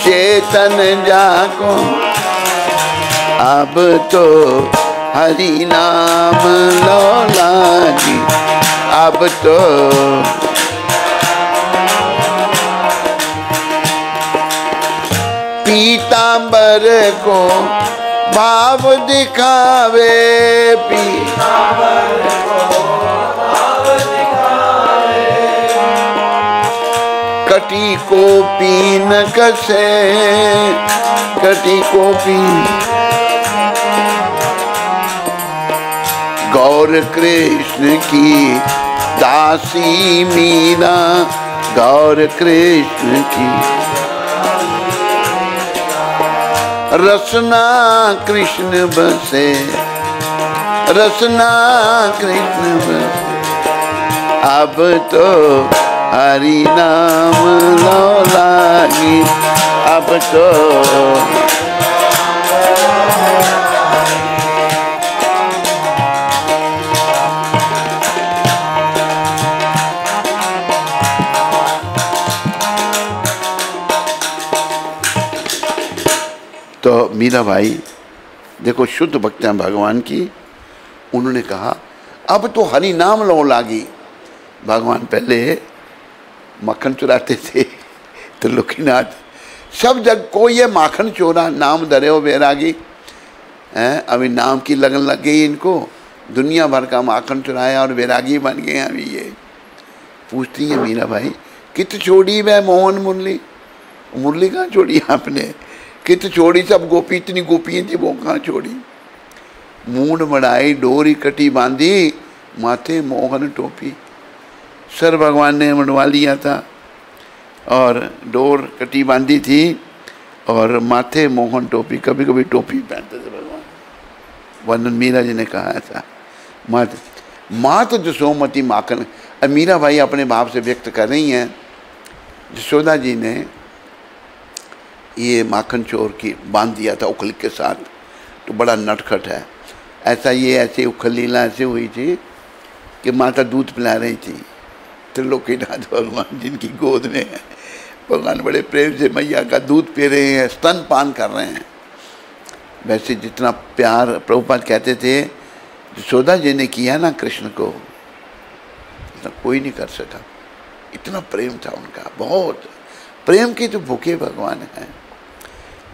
चेतन जाको। अब तो हरि नाम लो लागी, अब तो पीतांबर को भाव दिखावे, पीतांबर को भाव दिखावे। कटी को पीन कसे, कटी को पीन गौर कृष्ण की दासी मीरा, गौर कृष्ण की रसना कृष्ण बसे, रसना कृष्ण बसे। अब तो हरि नाम लो लागी, अब तो तो मीरा भाई देखो शुद्ध भक्त हैं भगवान की। उन्होंने कहा अब तो हरि नाम लो लागी। भगवान पहले मक्खन चुराते थे त्रिलोकीनाथ, सब जग को ये माखन चोरा, नाम धरे हो बैरागी हैं। अभी नाम की लगन लग गई इनको, दुनिया भर का माखन चुराया और बैरागी बन गए अभी ये। पूछती है मीरा भाई कित छोड़ी वह मोहन मुरली, मुरली कहाँ छोड़ी आपने, कित छोड़ी सब गोपी, इतनी गोपियाँ थी वो कहाँ छोड़ी। मूंड मड़ाई डोरी कटी बांधी, माथे मोहन टोपी। सर भगवान ने मंडवा लिया था और डोर कटी बांधी थी और माथे मोहन टोपी, कभी कभी टोपी पहनते थे भगवान। वर्णन मीरा जी ने कहा था। मात जसोमती माखन, अब मीरा भाई अपने भाव से व्यक्त कर रही हैं। यशोदा जी ने ये माखन चोर की बांध दिया था उखल के साथ, तो बड़ा नटखट है। ऐसा ये ऐसे उखल लीला ऐसे हुई थी कि माता दूध पिला रही थी, त्रिलोकीनाथ भगवान जिनकी गोद में है, भगवान बड़े प्रेम से मैया का दूध पी रहे हैं, स्तन पान कर रहे हैं। वैसे जितना प्यार प्रभुपाद कहते थे यशोदा जी ने किया ना कृष्ण को, इतना कोई नहीं कर सका। इतना प्रेम था उनका, बहुत प्रेम की तो भूखे भगवान हैं।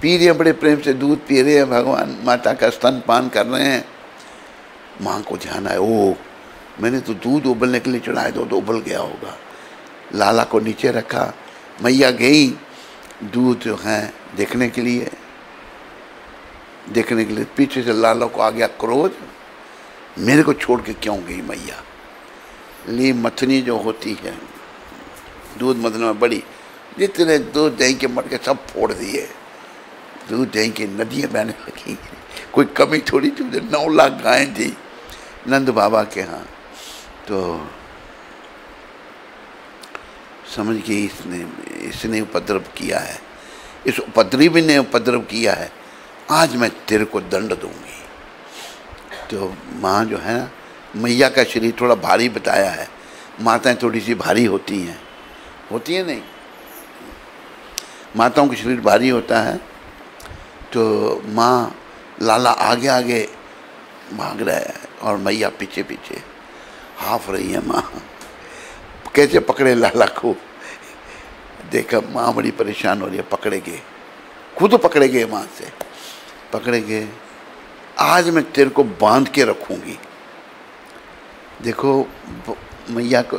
पी रहे बड़े प्रेम से दूध पी रहे हैं भगवान, माता का स्तन पान कर रहे हैं। माँ को ध्यान आया, ओ मैंने तो दूध उबलने के लिए चढ़ाया तो उबल गया होगा। लाला को नीचे रखा, मैया गई दूध जो है देखने के लिए, पीछे से लाला को आ गया क्रोध, मेरे को छोड़ के क्यों गई मैया। ली मथनी जो होती है दूध मथने में बड़ी, जितने दूध दही के मटके सब फोड़ दिए, दूध दही की नदियाँ बहने लगी। कोई कमी थोड़ी थी, 9 लाख गायें थी नंद बाबा के यहाँ। तो समझ के इसने उपद्रव किया है, इस उपद्रवी ने उपद्रव किया है, आज मैं तेरे को दंड दूंगी। तो माँ जो है ना, मैया का शरीर थोड़ा भारी बताया है, माताएं थोड़ी सी भारी होती हैं नहीं, माताओं का शरीर भारी होता है। तो माँ लाला आगे आगे भाग रहा है और मैया पीछे पीछे हाफ रही है। माँ कैसे पकड़े लाला को, देखा माँ बड़ी परेशान हो रही है, पकड़े गए, खुद पकड़े गए, माँ से पकड़े गए। आज मैं तेरे को बांध के रखूँगी। देखो मैया को,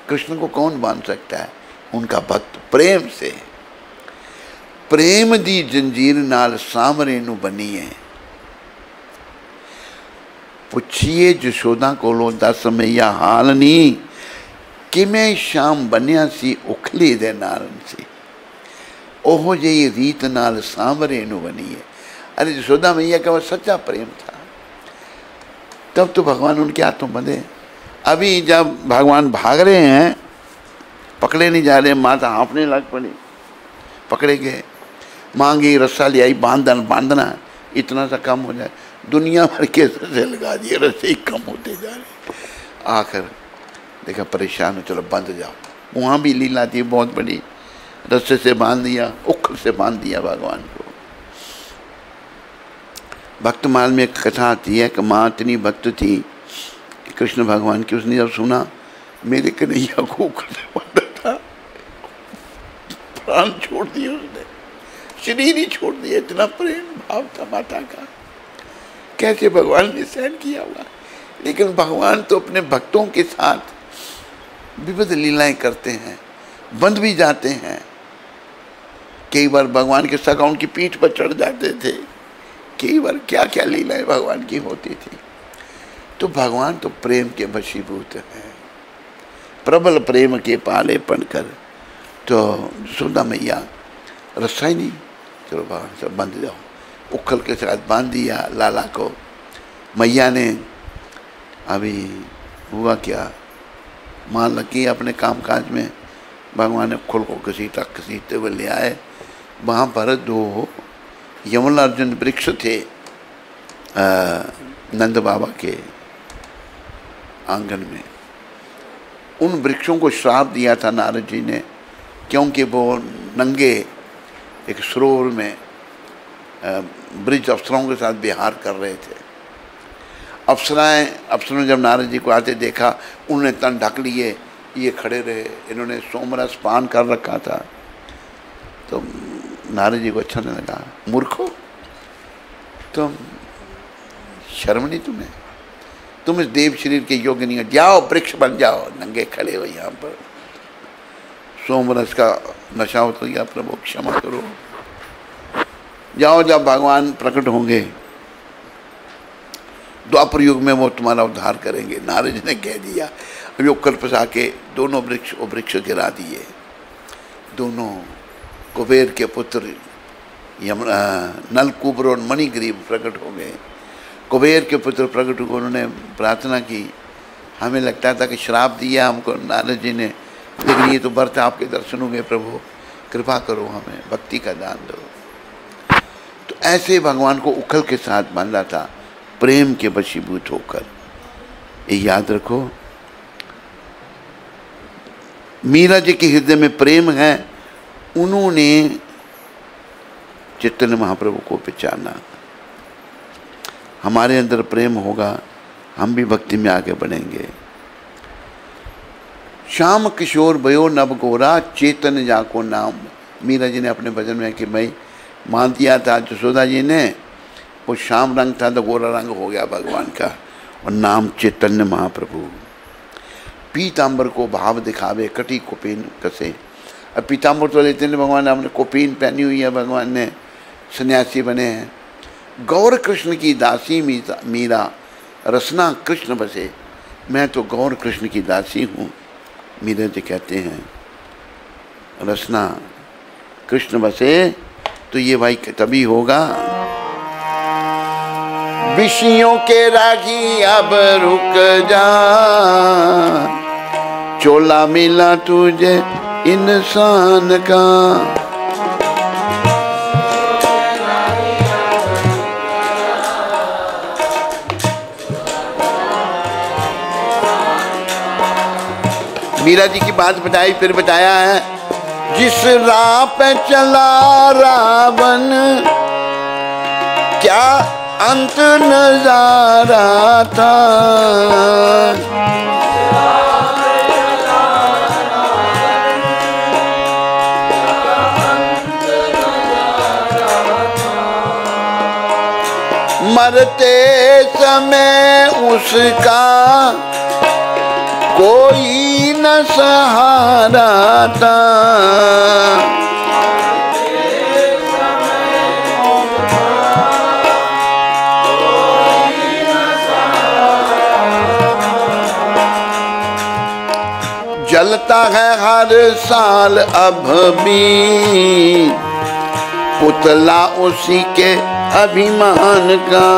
कृष्ण को कौन बांध सकता है, उनका भक्त प्रेम से। प्रेम दी जंजीर नाल सामरे नू बनी है। पुछिए जशोदा कोलों दस मैया हाल नी, किमें शाम बनिया सी उखली दे नारन सी। ओहो जी रीत नाल सामरे नू बनी है। अरे जशोदा मैया का वह सच्चा प्रेम था, तब तो भगवान उनके हाथों बंधे। अभी जब भगवान भाग रहे हैं, पकड़े नहीं जा रहे, माता हाँफने लग पड़ी, पकड़े गए। मांगी रस्सा ले आई, बांधना इतना सा कम हो जाए, दुनिया भर के रस्से लगा दिए, रस्से ही कम होते जा रहे। आखिर देखा परेशान हो, चलो बंध जाओ। वहाँ भी लीला थी बहुत बड़ी, रस्से से बांध दिया, उखल से बांध दिया भगवान को। भक्तमाल में एक कथा आती है कि माँ इतनी भक्त थी कृष्ण भगवान की, उसने जब सुना मेरे कन्हैया को उखल से बांधा था, प्राण छोड़ दिए उसने, शरीर ही छोड़ दिया। इतना प्रेम भाव था माता का, कैसे भगवान ने सहन किया होगा। लेकिन भगवान तो अपने भक्तों के साथ विविध लीलाएं करते हैं, बंध भी जाते हैं। कई बार भगवान के सगा उनकी पीठ पर चढ़ जाते थे, कई बार क्या क्या लीलाएं भगवान की होती थी। तो भगवान तो प्रेम के वशीभूत हैं, प्रबल प्रेम के पाले पढ़कर। तो सुधा मैया रस्सा ही नहीं, चलो भगवान सब बांध जाओ, उखल के साथ बांध दिया लाला को। मैया ने अभी हुआ क्या, माँ लगी अपने कामकाज में, भगवान ने खुल को घसीटते हुए ले आए। वहाँ पर दो यमुना अर्जुन वृक्ष थे नंद बाबा के आंगन में। उन वृक्षों को श्राप दिया था नारद जी ने, क्योंकि वो नंगे एक सरोवर में ब्रिज अप्सराओं के साथ विहार कर रहे थे। अप्सराओं ने जब नारद जी को आते देखा, उन्होंने तन ढक लिए, ये खड़े रहे, इन्होंने सोमरस पान कर रखा था। तो नारद जी को अच्छा नहीं लगा, मूर्खो तुम, शर्म नहीं तुम्हें, तुम इस देव शरीर के योग्य नहीं हो, जाओ वृक्ष बन जाओ। नंगे खड़े हो यहाँ पर, सोमरस का नशा उतर गया, प्रभु क्षमा करो, जाओ, जब भगवान प्रकट होंगे द्वापर युग में वो तुम्हारा उद्धार करेंगे। नारद जी ने कह दिया। अभी उखल फंसा के दोनों वृक्ष गिरा दिए। दोनों कुबेर के पुत्र नलकूबर और मणिग्रीव प्रकट हो गए। कुबेर के पुत्र प्रकट हुए, उन्होंने प्रार्थना की। हमें लगता था कि श्राप दिया हमको नारद जी ने, लेकिन ये तो व्रत आपके दर्शन हो गए, प्रभु कृपा करो, हमें भक्ति का दान दो। तो ऐसे भगवान को उखल के साथ बांधा था, प्रेम के वशीभूत होकर। ये याद रखो, मीरा जी के हृदय में प्रेम है, उन्होंने चैतन्य महाप्रभु को पहचाना। हमारे अंदर प्रेम होगा, हम भी भक्ति में आगे बढ़ेंगे। श्याम किशोर भयो नव गोरा, चेतन जाको नाम। मीरा जी ने अपने भजन में कि भाई मान दिया था जसोदा जी ने, वो श्याम रंग था तो गोरा रंग हो गया भगवान का, और नाम चैतन्य महाप्रभु। पीताम्बर को भाव दिखावे, कटी कुपीन कसे। अब पीताम्बर तो लेते हैं भगवान, आपने कुपीन पहनी हुई है, भगवान ने सन्यासी बने हैं। गौर कृष्ण की दासी मीरा, रसना कृष्ण बसे। मैं तो गौर कृष्ण की दासी हूँ, मीरा जी कहते हैं। रसना कृष्ण बसे, तो ये भाई तभी होगा। विषयों के रागी अब रुक जा, चोला मिला तुझे इंसान का। मीरा जी की बात बताई, फिर बताया है, जिस राह पे चला रावण, क्या अंत नजारा था। मरते समय उसका कोई न सहारा था। जलता है हर साल अब भी पुतला उसी के अभिमान का।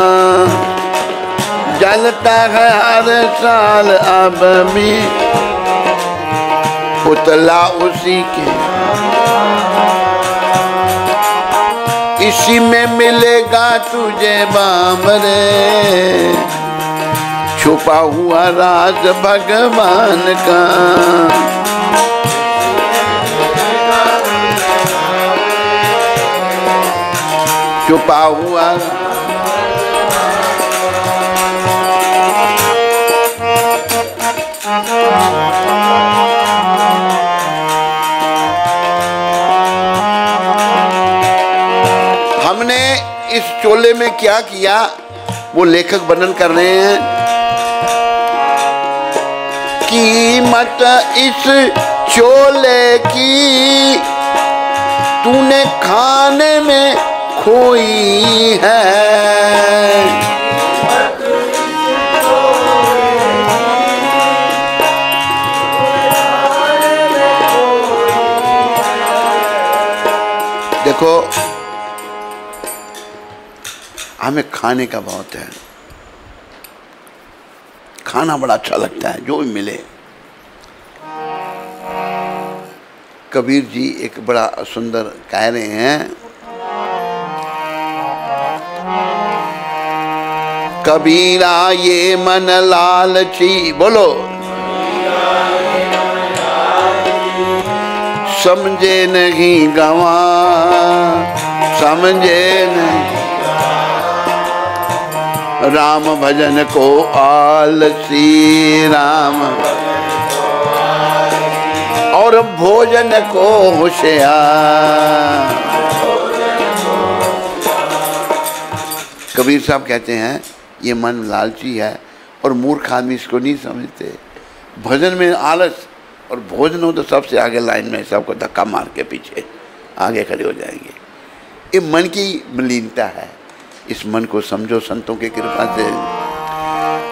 जलता है हर साल अब भी पुतला उसी के, इसी में मिलेगा तुझे बामरे, छुपा हुआ राज भगवान का। छुपा हुआ हमने इस चोले में क्या किया, वो लेखक वर्णन कर रहे हैं। कीमत इस चोले की तूने खाने में खोई है। देखो हमें खाने का बहुत है, खाना बड़ा अच्छा लगता है जो भी मिले। कबीर जी एक बड़ा सुंदर कह रहे हैं, कबीरा ये मन लालची, बोलो समझे नहीं गवा, समझे नहीं राम भजन को आलसी, राम और भोजन को होशियार। कबीर साहब कहते हैं ये मन लालची है और मूर्ख आदमी इसको नहीं समझते। भजन में आलस और भोजन हो तो सबसे आगे लाइन में, सबको धक्का मार के पीछे आगे खड़े हो जाएंगे। ये मन की मलिनता है, इस मन को समझो संतों की कृपा से।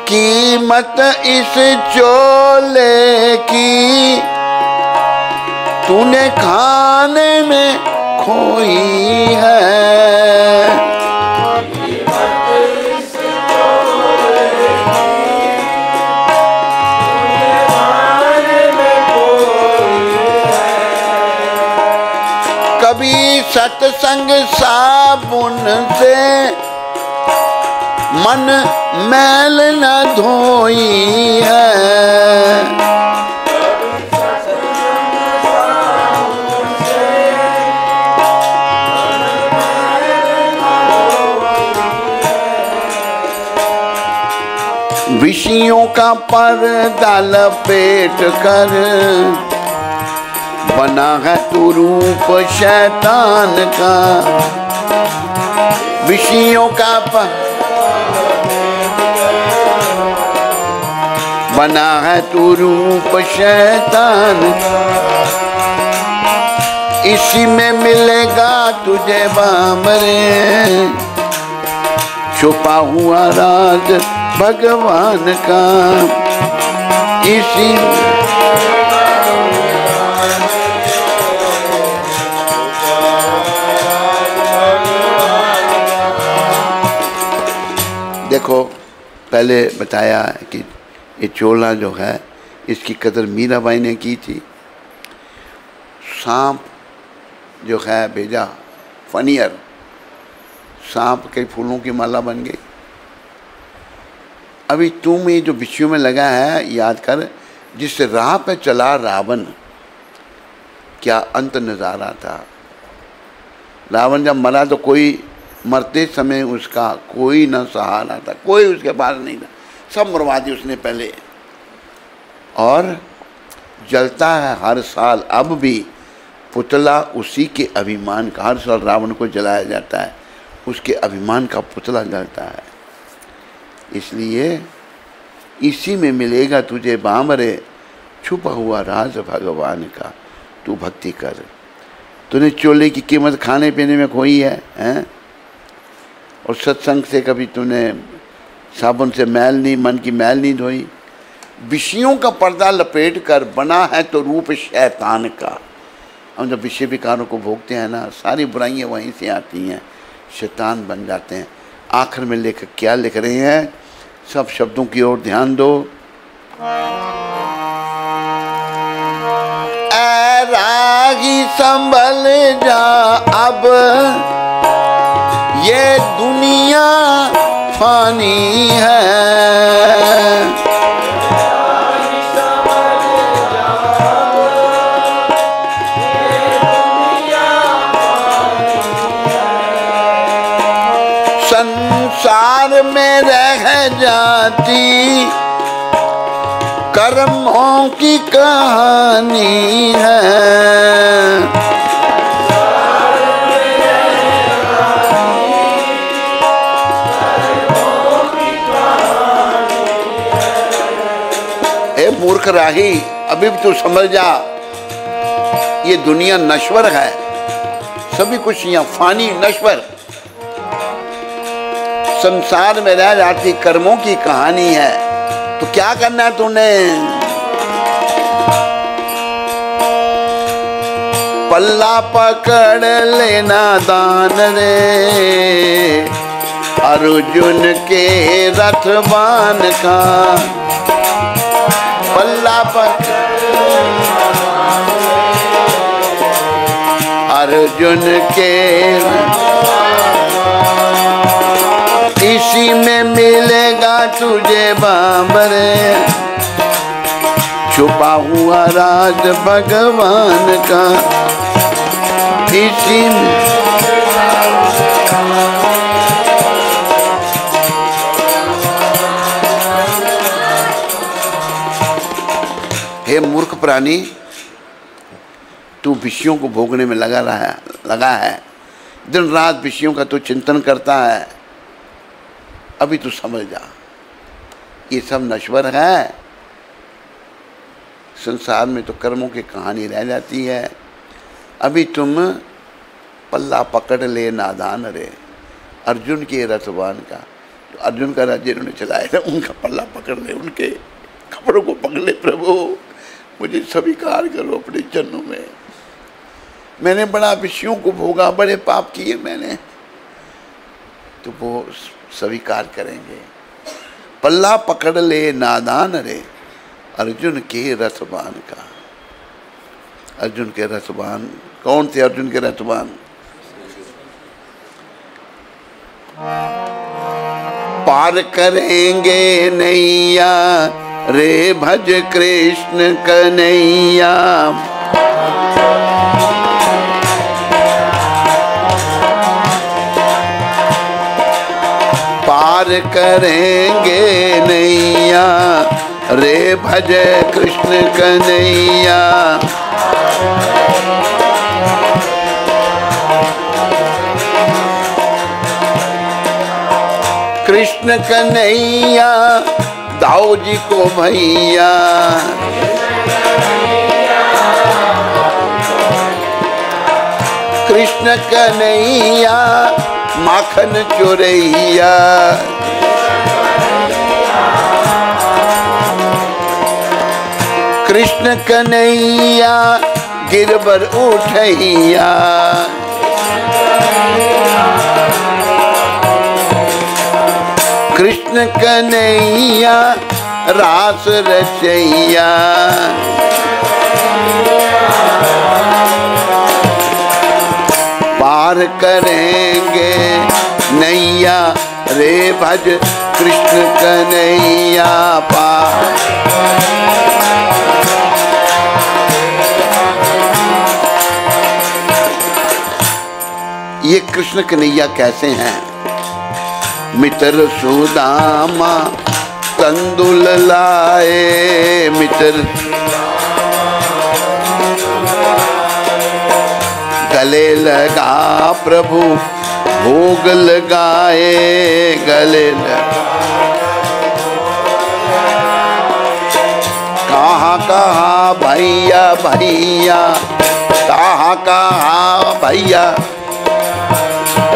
कीमत इस चोले की तूने खाने में खोई है, कभी सत्संग साबुन से मन मैल न धोई है, विषयों का पर्दा लपेट कर बना है तू रूप शैतान का, विषयों का बना है तू रूप शैतान, इसी में मिलेगा तुझे बामरे, छुपा हुआ राज भगवान का, इसी देखो पहले बताया कि ये चोला जो है इसकी कदर मीराबाई ने की थी। सांप जो है भेजा फनियर, सांप के फूलों की माला बन गई। अभी तुम ये जो विषयों में लगा है याद कर, जिस राह पे चला रावण, क्या अंत नज़ारा था। रावण जब मरा तो कोई मरते समय उसका कोई न सहारा था, कोई उसके पास नहीं था, सब मरवा दी उसने पहले। और जलता है हर साल अब भी पुतला उसी के अभिमान का, हर साल रावण को जलाया जाता है, उसके अभिमान का पुतला जलता है। इसलिए इसी में मिलेगा तुझे बामरे, छुपा हुआ राज भगवान का, तू भक्ति कर। तूने चोले की कीमत खाने पीने में खोई है, हैं? और सत्संग से कभी तूने साबुन से मैल नहीं, मन की मैल नहीं धोई। विषयों का पर्दा लपेट कर बना है तो रूप शैतान का। हम जब विषय विकारों को भोगते हैं ना, सारी बुराइयां वहीं से आती हैं, शैतान बन जाते हैं। आखिर में लेखक क्या लिख रहे हैं, सब शब्दों की ओर ध्यान दो। ऐ रागी संभल जा अब, ये दुनिया फानी है, संसार में रह जाती कर्मों की कहानी है, मूर्ख राही अभी भी तू समझ जा, ये दुनिया नश्वर है, सभी कुछ यहाँ फानी नश्वर, संसार में रह जाती कर्मों की कहानी है। तो क्या करना है तूने, पल्ला पकड़ लेना दान रे अर्जुन के रथवान का। पल्ला पकड़ अर्जुन के, इसी में मिलेगा तुझे बाबरे छुपा हुआ राज भगवान का। इसी में हे मूर्ख प्राणी, तू विषयों को भोगने में लगा है, दिन रात विषयों का तू चिंतन करता है। अभी तू समझ जा, ये सब नश्वर है। संसार में तो कर्मों की कहानी रह जाती है। अभी तुम पल्ला पकड़ ले नादान रे अर्जुन के रथवान का। तो अर्जुन का राज्य इन्होंने चलाया था, उनका पल्ला पकड़ ले, उनके कपड़ों को पकड़ ले। प्रभु मुझे स्वीकार करो अपने चरणों में। मैंने बड़ा विषयों को भोगा, बड़े पाप किए मैंने, तो वो स्वीकार करेंगे। पल्ला पकड़ ले नादान रे अर्जुन के रथवान का। अर्जुन के रथवान कौन थे? अर्जुन के रथवान पार करेंगे नैया रे भज कृष्ण कन्हैया। पार करेंगे नैया रे भज कृष्ण कन्हैया। कृष्ण कन्हैया दाऊ जी को भैया। कृष्ण कन्हैया माखन चोरैया। कृष्ण कन्हैया गिरबर उठैया। कृष्ण कन्हैया रास रचैया। पार करेंगे नैया रे भज कृष्ण कन्हैया। पार ये कृष्ण कन्हैया कैसे हैं? मित्र सुदामा कंदुल लाए। मित्र गले लगा प्रभु भोग लगाए। गले कहाँ कहाँ भैया भैया, कहाँ कहाँ भैया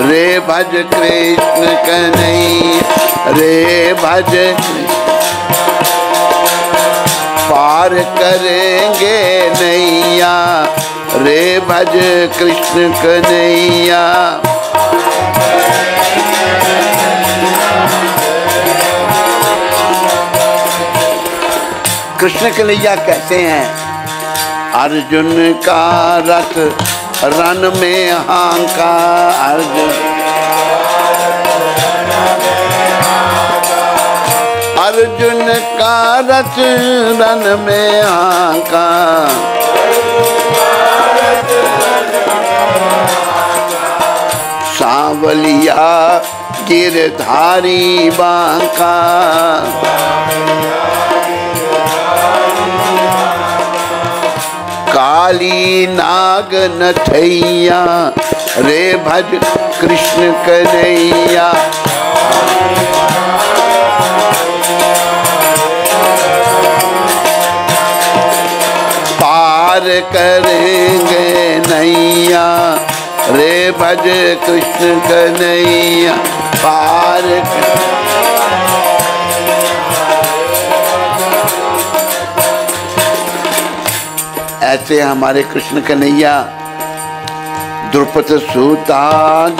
रे भज कृष्ण कन्हैया रे भज। पार करेंगे नैया रे भज कृष्ण कन्हैया। कृष्ण कन्हैया कैसे हैं? अर्जुन का रथ रन में हांका। अर्जुन का रथ रन में हांका। सांवलिया गिरधारी बांका। काली नाग नथैया रे भज कृष्ण कन्हैया। पार करेंगे नैया रे भज कृष्ण कन्हैया। पार ऐसे हमारे कृष्ण कन्हैया द्रुपद सुता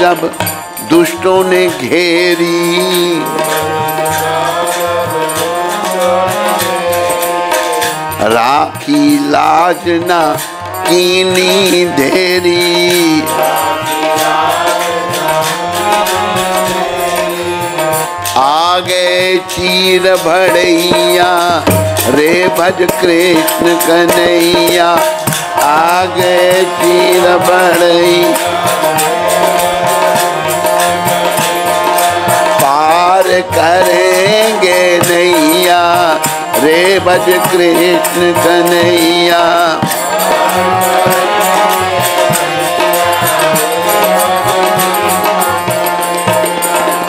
जब दुष्टों ने घेरी, राखी लाज न कीनी धेरी। आगे चीर भड़ैया रे भज कृष्ण कन्हैया। आगे चीर भड़ैया पार करेंगे नैया रे भज कृष्ण कन्हैया।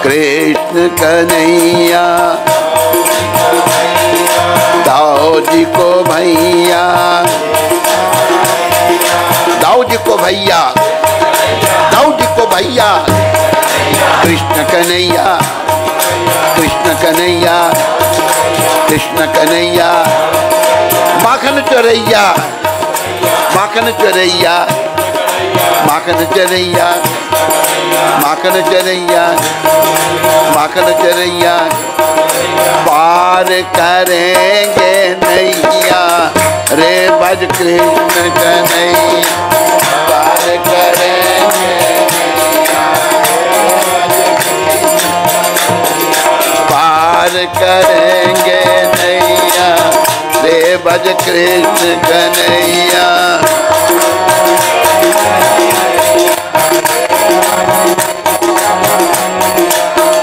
कृष्ण कन्हैया दाऊ जी को भैया, दाऊ जी को भैया, दाऊ जी को भैया। कृष्ण कन्हैया, कृष्ण कन्हैया, कृष्ण कन्हैया। माखन चोरैया, माखन चोरैया, माखन चोरैया, माखन चोरैया, माखन चोरैया। पार करेंगे नैया रे भज कृष्ण कन्हैया। पार करेंगे, पार करेंगे नैया रे भज कृष्ण कन्हैया।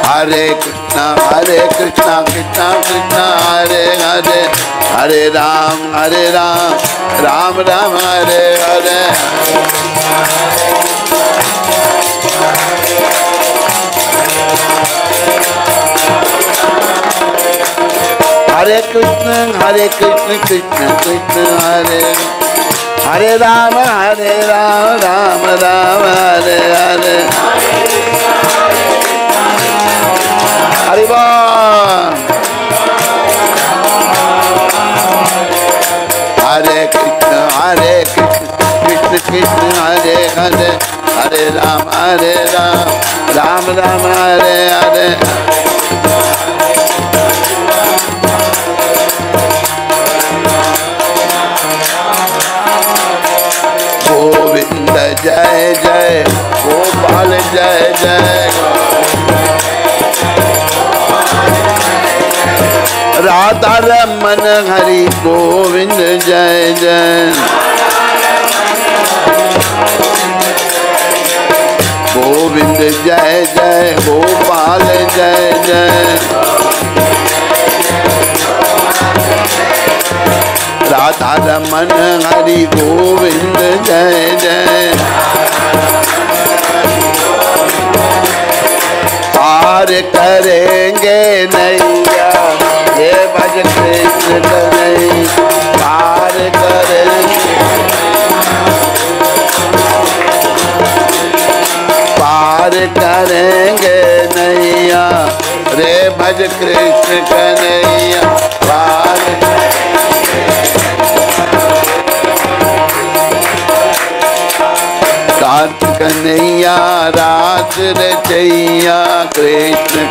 हरे कृष्णा कृष्णा कृष्णा हरे हरे, हरे राम राम राम हरे हरे। हरे कृष्ण कृष्ण कृष्ण हरे, हरे राम राम राम हरे हरे। हरि बोल। हरे कृष्ण कृष्ण कृष्ण हरे हरे, हरे राम राम राम हरे हरे। गोविंद जय जय गोपाल जय जय। राधा रमन हरि गोविंद जय जय। गोविंद जय जय गोपाल जय जय। राधा रमन हरि गोविंद जय जय। पार करेंगे नैया ये भज कृष्ण कन्हैया। पार करेंगे, पार करेंगे नैया रे भज कृष्ण कन्हैया। पार रात कन्हैया रात रचैया। कृष्ण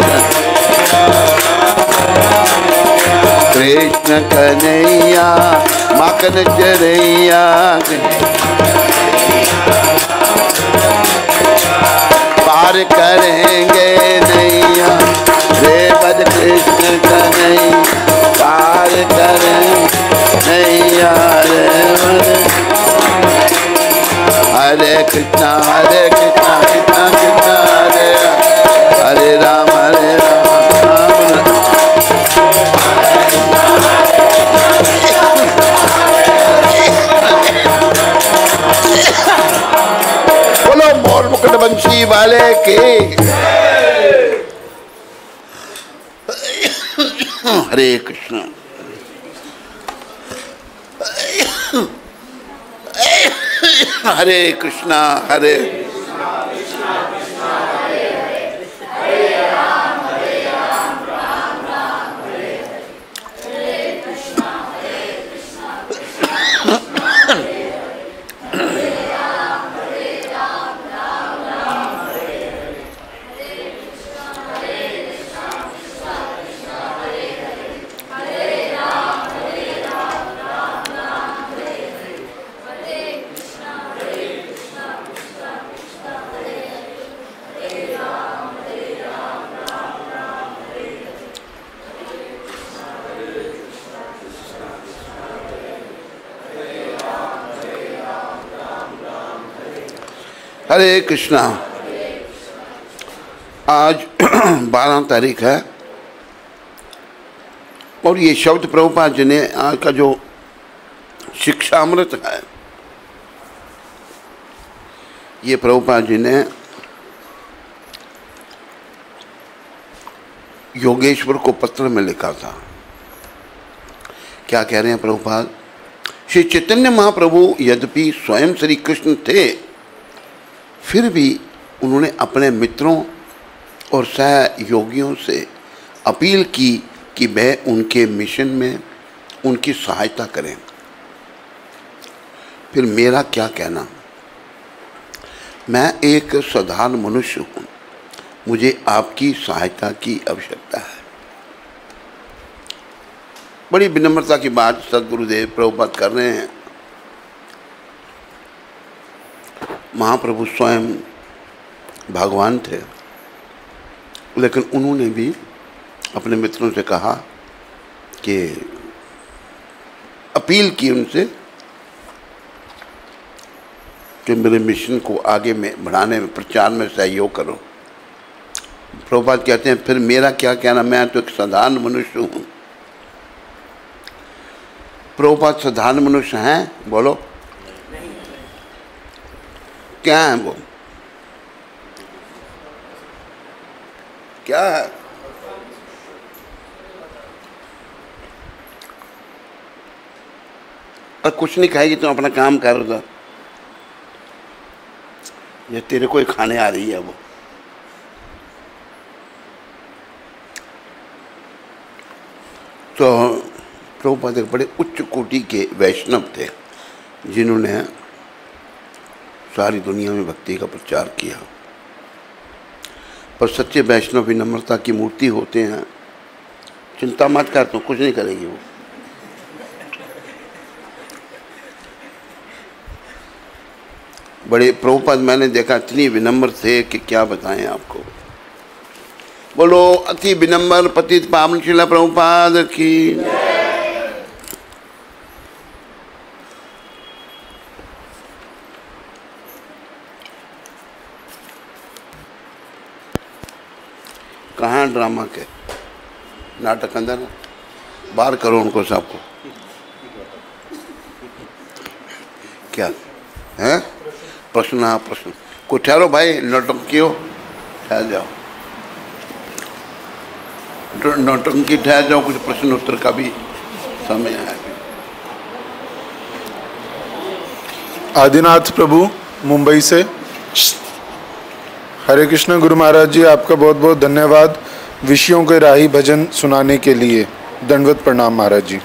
कृष्ण कन्हैया माखन चरैया। पार करेंगे नैया रे भज कृष्ण कन्हैया। पार करेंगे नैया रे हरे कृष्णा कृष्णा कृष्णा हरे हरे राम बोलो मोर मुकुट बंशी वाले के। हरे कृष्ण हरे कृष्णा हरे हरे कृष्णा। आज 12 तारीख है और ये शब्द प्रभुपाद जी ने आज का जो शिक्षा अमृत है, ये प्रभुपाद जी ने योगेश्वर को पत्र में लिखा था। क्या कह रहे हैं प्रभुपाद? श्री चैतन्य महाप्रभु यद्यपि स्वयं श्री कृष्ण थे, फिर भी उन्होंने अपने मित्रों और सहयोगियों से अपील की कि वह उनके मिशन में उनकी सहायता करें। फिर मेरा क्या कहना? मैं एक साधारण मनुष्य हूँ, मुझे आपकी सहायता की आवश्यकता है। बड़ी विनम्रता की बात सद्गुरुदेव प्रभुपाद कर रहे हैं। महाप्रभु स्वयं भगवान थे, लेकिन उन्होंने भी अपने मित्रों से कहा कि अपील की उनसे कि मेरे मिशन को आगे में बढ़ाने में, प्रचार में सहयोग करो। प्रभुपाद कहते हैं फिर मेरा क्या कहना, मैं तो एक साधारण मनुष्य हूँ। प्रभुपाद साधारण मनुष्य हैं? बोलो क्या है वो? क्या है? और कुछ नहीं कहेगी, तुम अपना काम कर रहा था, ये तेरे को ही खाने आ रही है वो। तो प्रभुपाद एक बड़े उच्च कोटि के वैष्णव थे, जिन्होंने सारी दुनिया में भक्ति का प्रचार किया। पर सच्चे वैष्णव विनम्रता की मूर्ति होते हैं। चिंता मत कर, तो कुछ नहीं करेगी वो। बड़े प्रभुपाद मैंने देखा इतनी विनम्र थे कि क्या बताएं आपको। बोलो अति विनम्र पतित पावन शिला प्रभुपाद की। कहाँ ड्रामा के नाटक अंदर है, बाहर करो उनको सबको। क्या है प्रश्न? हाँ प्रश्न को ठहरो भाई, नौटंकी हो, ठहर जाओ, नौटंकी ठहर जाओ, कुछ प्रश्न उत्तर का भी समय है। आदिनाथ प्रभु मुंबई से। हरे कृष्ण गुरु महाराज जी, आपका बहुत बहुत धन्यवाद विषयों के राही भजन सुनाने के लिए। दंडवत प्रणाम महाराज जी।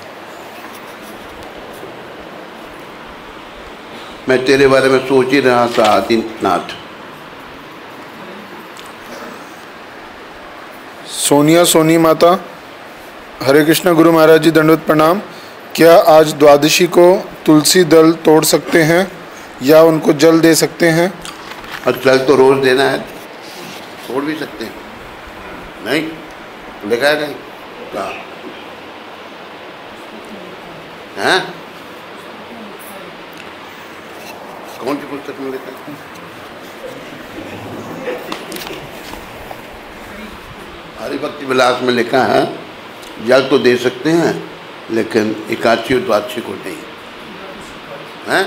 मैं तेरे बारे में सोच ही रहा था आदिनाथ। सोनिया सोनी माता, हरे कृष्ण गुरु महाराज जी, दंडवत प्रणाम। क्या आज द्वादशी को तुलसी दल तोड़ सकते हैं या उनको जल दे सकते हैं? और जल तो रोज देना है, छोड़ भी सकते हैं। नहीं लिखा है नहीं कहा है? कौन सी पुस्तक में लिखा है? हरिभक्ति विलास में लिखा है जल तो दे सकते हैं, लेकिन एकादशी और द्वादशी को नहीं है।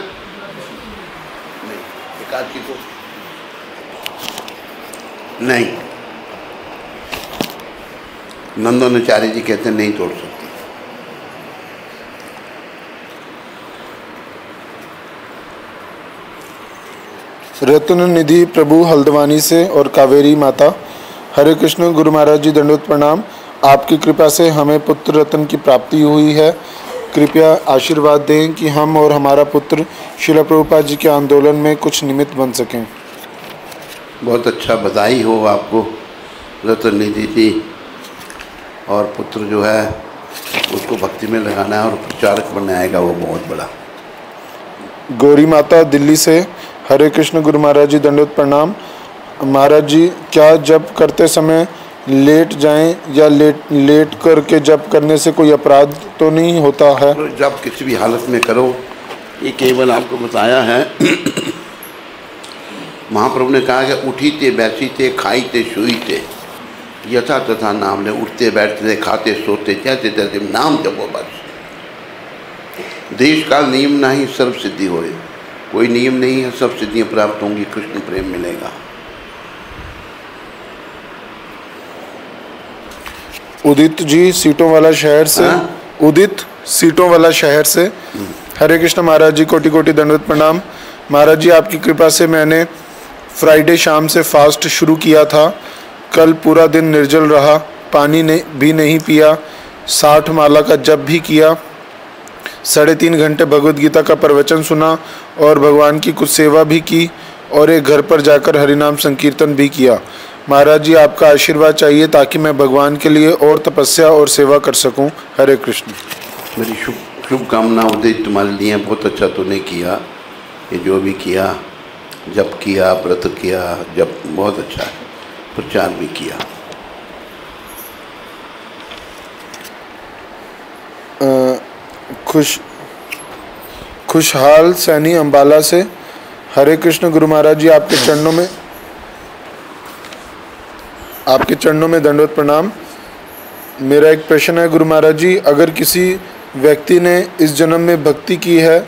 नहीं, एकादशी को नहीं। नंदोनाचार्य जी कहते हैं नहीं तोड़ सकते। रत्न निधि प्रभु हल्द्वानी से और कावेरी माता, हरे कृष्ण गुरु महाराज जी, दंडवत प्रणाम। आपकी कृपा से हमें पुत्र रत्न की प्राप्ति हुई है। कृपया आशीर्वाद दें कि हम और हमारा पुत्र श्रील प्रभुपाद जी के आंदोलन में कुछ निमित्त बन सकें। बहुत अच्छा, बधाई हो आपको रत्न निधि जी। और पुत्र जो है उसको भक्ति में लगाना है और प्रचारक बनाएगा वो बहुत बड़ा। गौरी माता दिल्ली से, हरे कृष्ण गुरु महाराज जी, दंडवत प्रणाम। महाराज जी, क्या जप करते समय लेट जाएं या लेट करके जप करने से कोई अपराध तो नहीं होता है? तो जप किसी भी हालत में करो, ये केवल आपको बताया है। महाप्रभु ने कहा कि उठी थे, बैठी थे, खाई थे, सोई थे, यथा तथा नाम ले। उठते बैठते थे, खाते सोते, जैसे तैसे नाम जपो बस। देश काल नियम नहीं, सर्व सिद्धि होए। कोई नियम नहीं है, सब सिद्धियाँ प्राप्त होंगी, कृष्ण प्रेम मिलेगा। उदित जी सीटों वाला शहर से, उदित सीटों वाला शहर से। हरे कृष्ण महाराज जी, कोटि कोटि दंडवत प्रणाम। महाराज जी, आपकी कृपा से मैंने फ्राइडे शाम से फास्ट शुरू किया था। कल पूरा दिन निर्जल रहा, पानी भी नहीं पिया, 60 माला का जप भी किया, 3.5 घंटे भगवद गीता का प्रवचन सुना और भगवान की कुछ सेवा भी की और एक घर पर जाकर हरिनाम संकीर्तन भी किया। महाराज जी, आपका आशीर्वाद चाहिए ताकि मैं भगवान के लिए और तपस्या और सेवा कर सकूं। हरे कृष्ण। मेरी शुभकामना उदय तुम्हारे लिए। बहुत अच्छा तूने किया, ये जो भी किया, जप किया, व्रत किया, जप बहुत अच्छा है, प्रचार भी किया। खुशहाल सैनी अंबाला से। हरे कृष्ण गुरु महाराज जी, आपके चरणों में दंडवत प्रणाम। मेरा एक प्रश्न है गुरु महाराज जी, अगर किसी व्यक्ति ने इस जन्म में भक्ति की है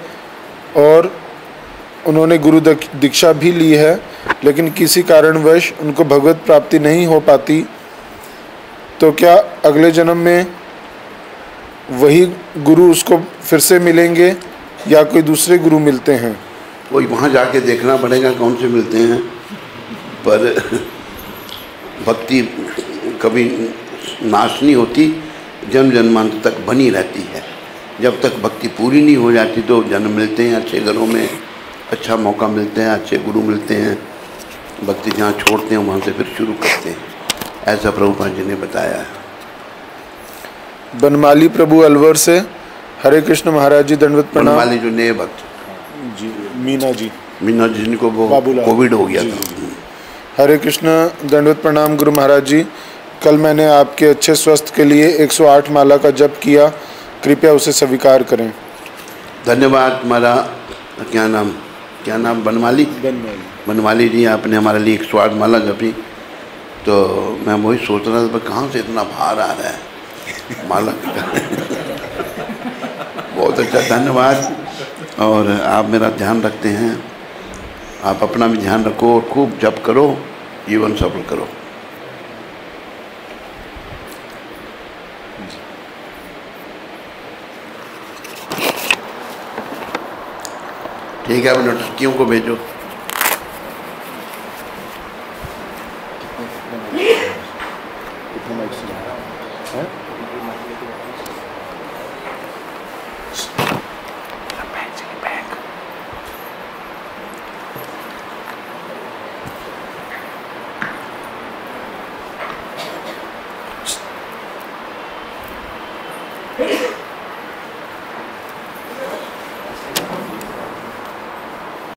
और उन्होंने गुरु दीक्षा भी ली है, लेकिन किसी कारणवश उनको भगवत प्राप्ति नहीं हो पाती, तो क्या अगले जन्म में वही गुरु उसको फिर से मिलेंगे या कोई दूसरे गुरु मिलते हैं? वही वहाँ जाके देखना पड़ेगा कौन से मिलते हैं, पर भक्ति कभी नाश नहीं होती, जन्म जन्मांतर तक बनी रहती है। जब तक भक्ति पूरी नहीं हो जाती तो जन्म मिलते हैं अच्छे घरों में, अच्छा मौका मिलते हैं, अच्छे गुरु मिलते हैं, भक्ति जहाँ छोड़ते हैं वहाँ से फिर शुरू करते हैं। ऐसा प्रभुपाद जी ने बताया है। बनमाली प्रभु अलवर से। हरे कृष्ण महाराज जी, दंडवत प्रणाम। बनमाली जो नए भक्त जी, मीना जी जिनको वो कोविड हो गया था। हरे कृष्ण, दंडवत प्रणाम गुरु महाराज जी। कल मैंने आपके अच्छे स्वास्थ्य के लिए 108 माला का जप किया, कृपया उसे स्वीकार करें। धन्यवाद। तुम्हारा क्या नाम? बनमाली जी, आपने हमारे लिए 108 माला जपी। तो मैं वही सोच रहा था कहाँ से इतना भार आ रहा है माला बहुत अच्छा, धन्यवाद। और आप मेरा ध्यान रखते हैं, आप अपना भी ध्यान रखो और खूब जप करो, जीवन सफल करो। ठीक है, अब लड़कियों को भेजो।